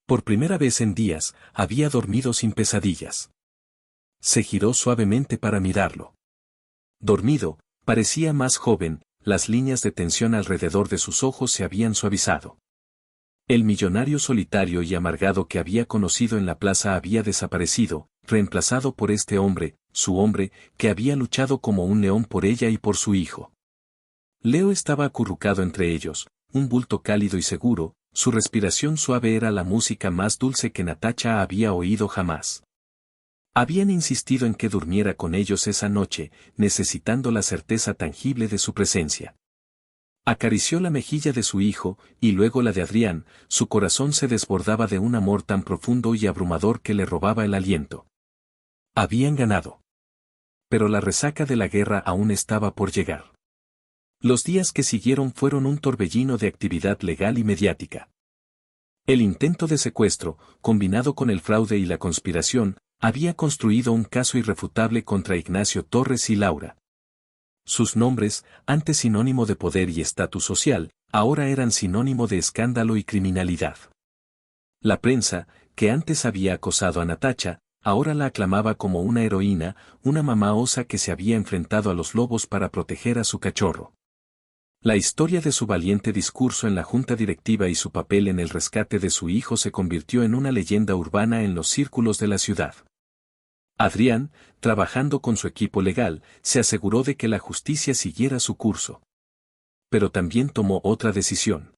Por primera vez en días, había dormido sin pesadillas. Se giró suavemente para mirarlo. Dormido, parecía más joven, las líneas de tensión alrededor de sus ojos se habían suavizado. El millonario solitario y amargado que había conocido en la plaza había desaparecido, reemplazado por este hombre, su hombre, que había luchado como un león por ella y por su hijo. Leo estaba acurrucado entre ellos, un bulto cálido y seguro, su respiración suave era la música más dulce que Natacha había oído jamás. Habían insistido en que durmiera con ellos esa noche, necesitando la certeza tangible de su presencia. Acarició la mejilla de su hijo, y luego la de Adrián, su corazón se desbordaba de un amor tan profundo y abrumador que le robaba el aliento. Habían ganado. Pero la resaca de la guerra aún estaba por llegar. Los días que siguieron fueron un torbellino de actividad legal y mediática. El intento de secuestro, combinado con el fraude y la conspiración, Había construido un caso irrefutable contra Ignacio Torres y Laura. Sus nombres, antes sinónimo de poder y estatus social, ahora eran sinónimo de escándalo y criminalidad. La prensa, que antes había acosado a Natacha, ahora la aclamaba como una heroína, una mamá osa que se había enfrentado a los lobos para proteger a su cachorro. La historia de su valiente discurso en la junta directiva y su papel en el rescate de su hijo se convirtió en una leyenda urbana en los círculos de la ciudad. Adrián, trabajando con su equipo legal, se aseguró de que la justicia siguiera su curso. Pero también tomó otra decisión.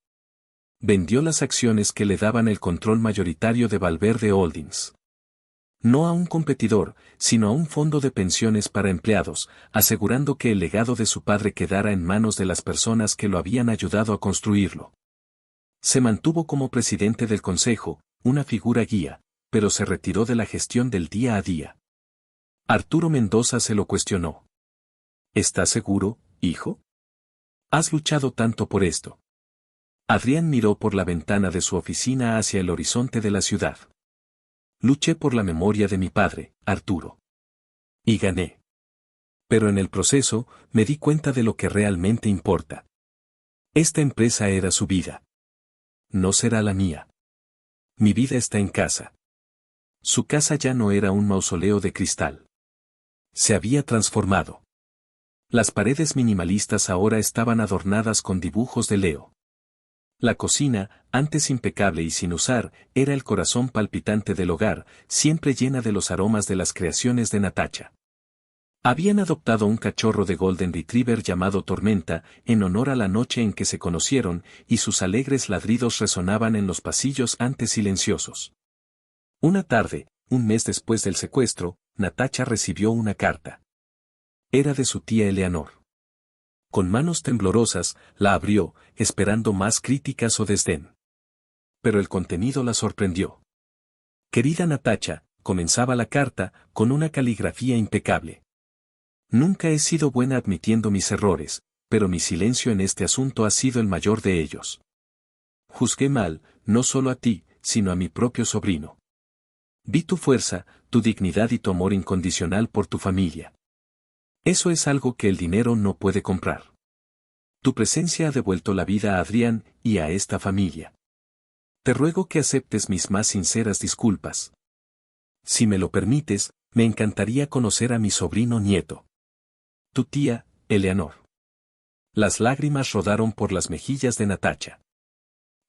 Vendió las acciones que le daban el control mayoritario de Valverde Holdings. No a un competidor, sino a un fondo de pensiones para empleados, asegurando que el legado de su padre quedara en manos de las personas que lo habían ayudado a construirlo. Se mantuvo como presidente del consejo, una figura guía, pero se retiró de la gestión del día a día. Arturo Mendoza se lo cuestionó. ¿Estás seguro, hijo? ¿Has luchado tanto por esto? Adrián miró por la ventana de su oficina hacia el horizonte de la ciudad. Luché por la memoria de mi padre, Arturo. Y gané. Pero en el proceso, me di cuenta de lo que realmente importa. Esta empresa era su vida. No será la mía. Mi vida está en casa. Su casa ya no era un mausoleo de cristal. Se había transformado. Las paredes minimalistas ahora estaban adornadas con dibujos de Leo. La cocina, antes impecable y sin usar, era el corazón palpitante del hogar, siempre llena de los aromas de las creaciones de Natacha. Habían adoptado un cachorro de Golden Retriever llamado Tormenta, en honor a la noche en que se conocieron, y sus alegres ladridos resonaban en los pasillos antes silenciosos. Una tarde, un mes después del secuestro, Natacha recibió una carta. Era de su tía Eleanor. Con manos temblorosas, la abrió, esperando más críticas o desdén. Pero el contenido la sorprendió. Querida Natacha, comenzaba la carta, con una caligrafía impecable. Nunca he sido buena admitiendo mis errores, pero mi silencio en este asunto ha sido el mayor de ellos. Juzgué mal, no solo a ti, sino a mi propio sobrino. Vi tu fuerza, tu dignidad y tu amor incondicional por tu familia. Eso es algo que el dinero no puede comprar. Tu presencia ha devuelto la vida a Adrián y a esta familia. Te ruego que aceptes mis más sinceras disculpas. Si me lo permites, me encantaría conocer a mi sobrino nieto. Tu tía, Eleanor. Las lágrimas rodaron por las mejillas de Natacha.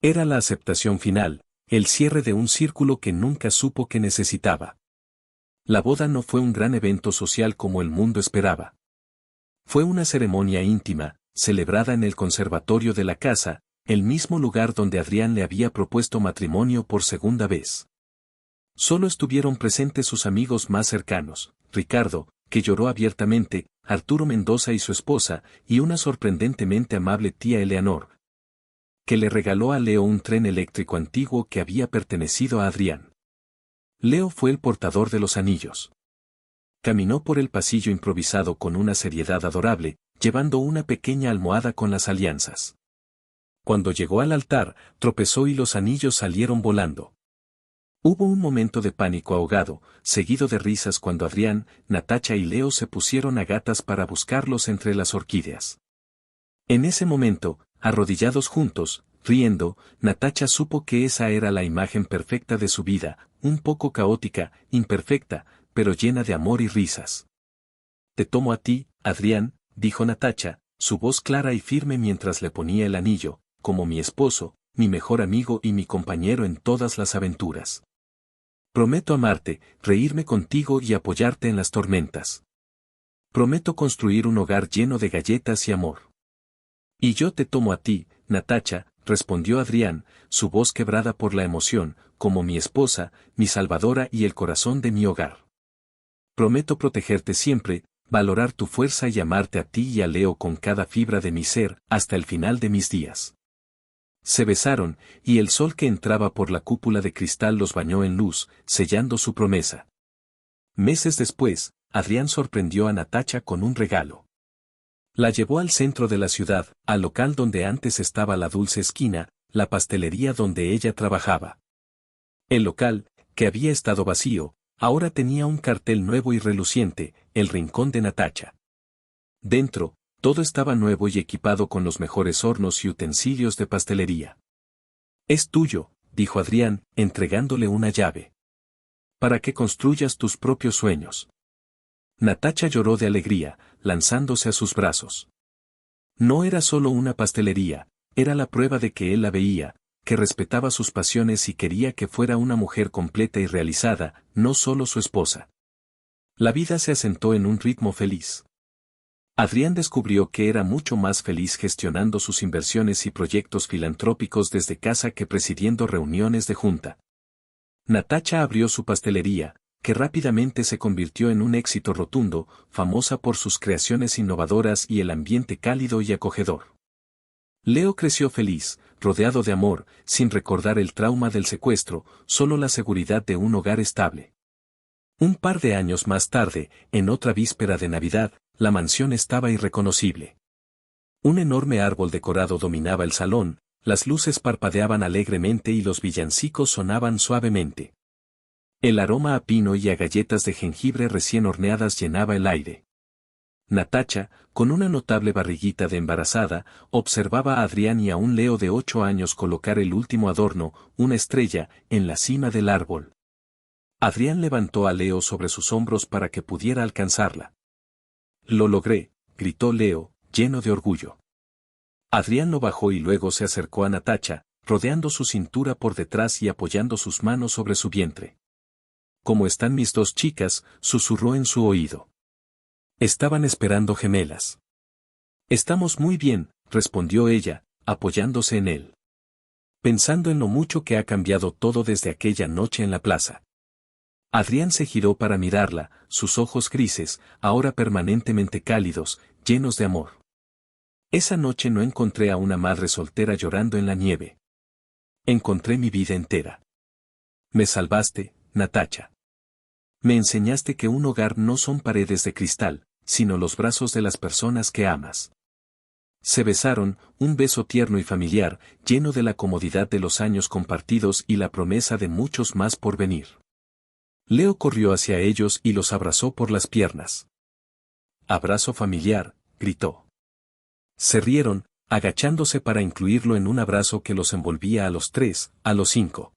Era la aceptación final, el cierre de un círculo que nunca supo que necesitaba. La boda no fue un gran evento social como el mundo esperaba. Fue una ceremonia íntima, celebrada en el conservatorio de la casa, el mismo lugar donde Adrián le había propuesto matrimonio por segunda vez. Solo estuvieron presentes sus amigos más cercanos, Ricardo, que lloró abiertamente, Arturo Mendoza y su esposa, y una sorprendentemente amable tía Eleanor, que le regaló a Leo un tren eléctrico antiguo que había pertenecido a Adrián. Leo fue el portador de los anillos. Caminó por el pasillo improvisado con una seriedad adorable, llevando una pequeña almohada con las alianzas. Cuando llegó al altar, tropezó y los anillos salieron volando. Hubo un momento de pánico ahogado, seguido de risas cuando Adrián, Natacha y Leo se pusieron a gatas para buscarlos entre las orquídeas. En ese momento, arrodillados juntos, riendo, Natacha supo que esa era la imagen perfecta de su vida, un poco caótica, imperfecta, pero llena de amor y risas. Te tomo a ti, Adrián, dijo Natacha, su voz clara y firme mientras le ponía el anillo, como mi esposo, mi mejor amigo y mi compañero en todas las aventuras. Prometo amarte, reírme contigo y apoyarte en las tormentas. Prometo construir un hogar lleno de galletas y amor. Y yo te tomo a ti, Natacha, respondió Adrián, su voz quebrada por la emoción, como mi esposa, mi salvadora y el corazón de mi hogar. Prometo protegerte siempre, valorar tu fuerza y amarte a ti y a Leo con cada fibra de mi ser, hasta el final de mis días. Se besaron, y el sol que entraba por la cúpula de cristal los bañó en luz, sellando su promesa. Meses después, Adrián sorprendió a Natacha con un regalo. La llevó al centro de la ciudad, al local donde antes estaba la dulce esquina, la pastelería donde ella trabajaba. El local, que había estado vacío, Ahora tenía un cartel nuevo y reluciente, el rincón de Natacha. Dentro, todo estaba nuevo y equipado con los mejores hornos y utensilios de pastelería. Es tuyo, dijo Adrián, entregándole una llave. Para que construyas tus propios sueños. Natacha lloró de alegría, lanzándose a sus brazos. No era solo una pastelería, era la prueba de que él la veía, que respetaba sus pasiones y quería que fuera una mujer completa y realizada, no solo su esposa. La vida se asentó en un ritmo feliz. Adrián descubrió que era mucho más feliz gestionando sus inversiones y proyectos filantrópicos desde casa que presidiendo reuniones de junta. Natacha abrió su pastelería, que rápidamente se convirtió en un éxito rotundo, famosa por sus creaciones innovadoras y el ambiente cálido y acogedor. Leo creció feliz, rodeado de amor, sin recordar el trauma del secuestro, solo la seguridad de un hogar estable. Un par de años más tarde, en otra víspera de Navidad, la mansión estaba irreconocible. Un enorme árbol decorado dominaba el salón, las luces parpadeaban alegremente y los villancicos sonaban suavemente. El aroma a pino y a galletas de jengibre recién horneadas llenaba el aire. Natacha, con una notable barriguita de embarazada, observaba a Adrián y a un Leo de 8 años colocar el último adorno, una estrella, en la cima del árbol. Adrián levantó a Leo sobre sus hombros para que pudiera alcanzarla. «Lo logré», gritó Leo, lleno de orgullo. Adrián lo bajó y luego se acercó a Natacha, rodeando su cintura por detrás y apoyando sus manos sobre su vientre. «¿Cómo están mis dos chicas?», susurró en su oído. Estaban esperando gemelas. «Estamos muy bien», respondió ella, apoyándose en él. Pensando en lo mucho que ha cambiado todo desde aquella noche en la plaza. Adrián se giró para mirarla, sus ojos grises, ahora permanentemente cálidos, llenos de amor. Esa noche no encontré a una madre soltera llorando en la nieve. Encontré mi vida entera. Me salvaste, Natacha. Me enseñaste que un hogar no son paredes de cristal, sino los brazos de las personas que amas. Se besaron, un beso tierno y familiar, lleno de la comodidad de los años compartidos y la promesa de muchos más por venir. Leo corrió hacia ellos y los abrazó por las piernas. «Abrazo familiar», gritó. Se rieron, agachándose para incluirlo en un abrazo que los envolvía a los 3, a los 5.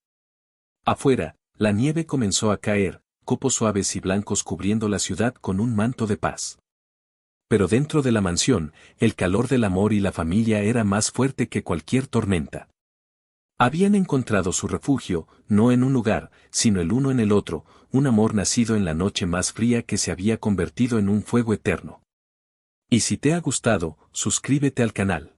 Afuera, la nieve comenzó a caer, copos suaves y blancos cubriendo la ciudad con un manto de paz. Pero dentro de la mansión, el calor del amor y la familia era más fuerte que cualquier tormenta. Habían encontrado su refugio, no en un lugar, sino el uno en el otro, un amor nacido en la noche más fría que se había convertido en un fuego eterno. Y si te ha gustado, suscríbete al canal.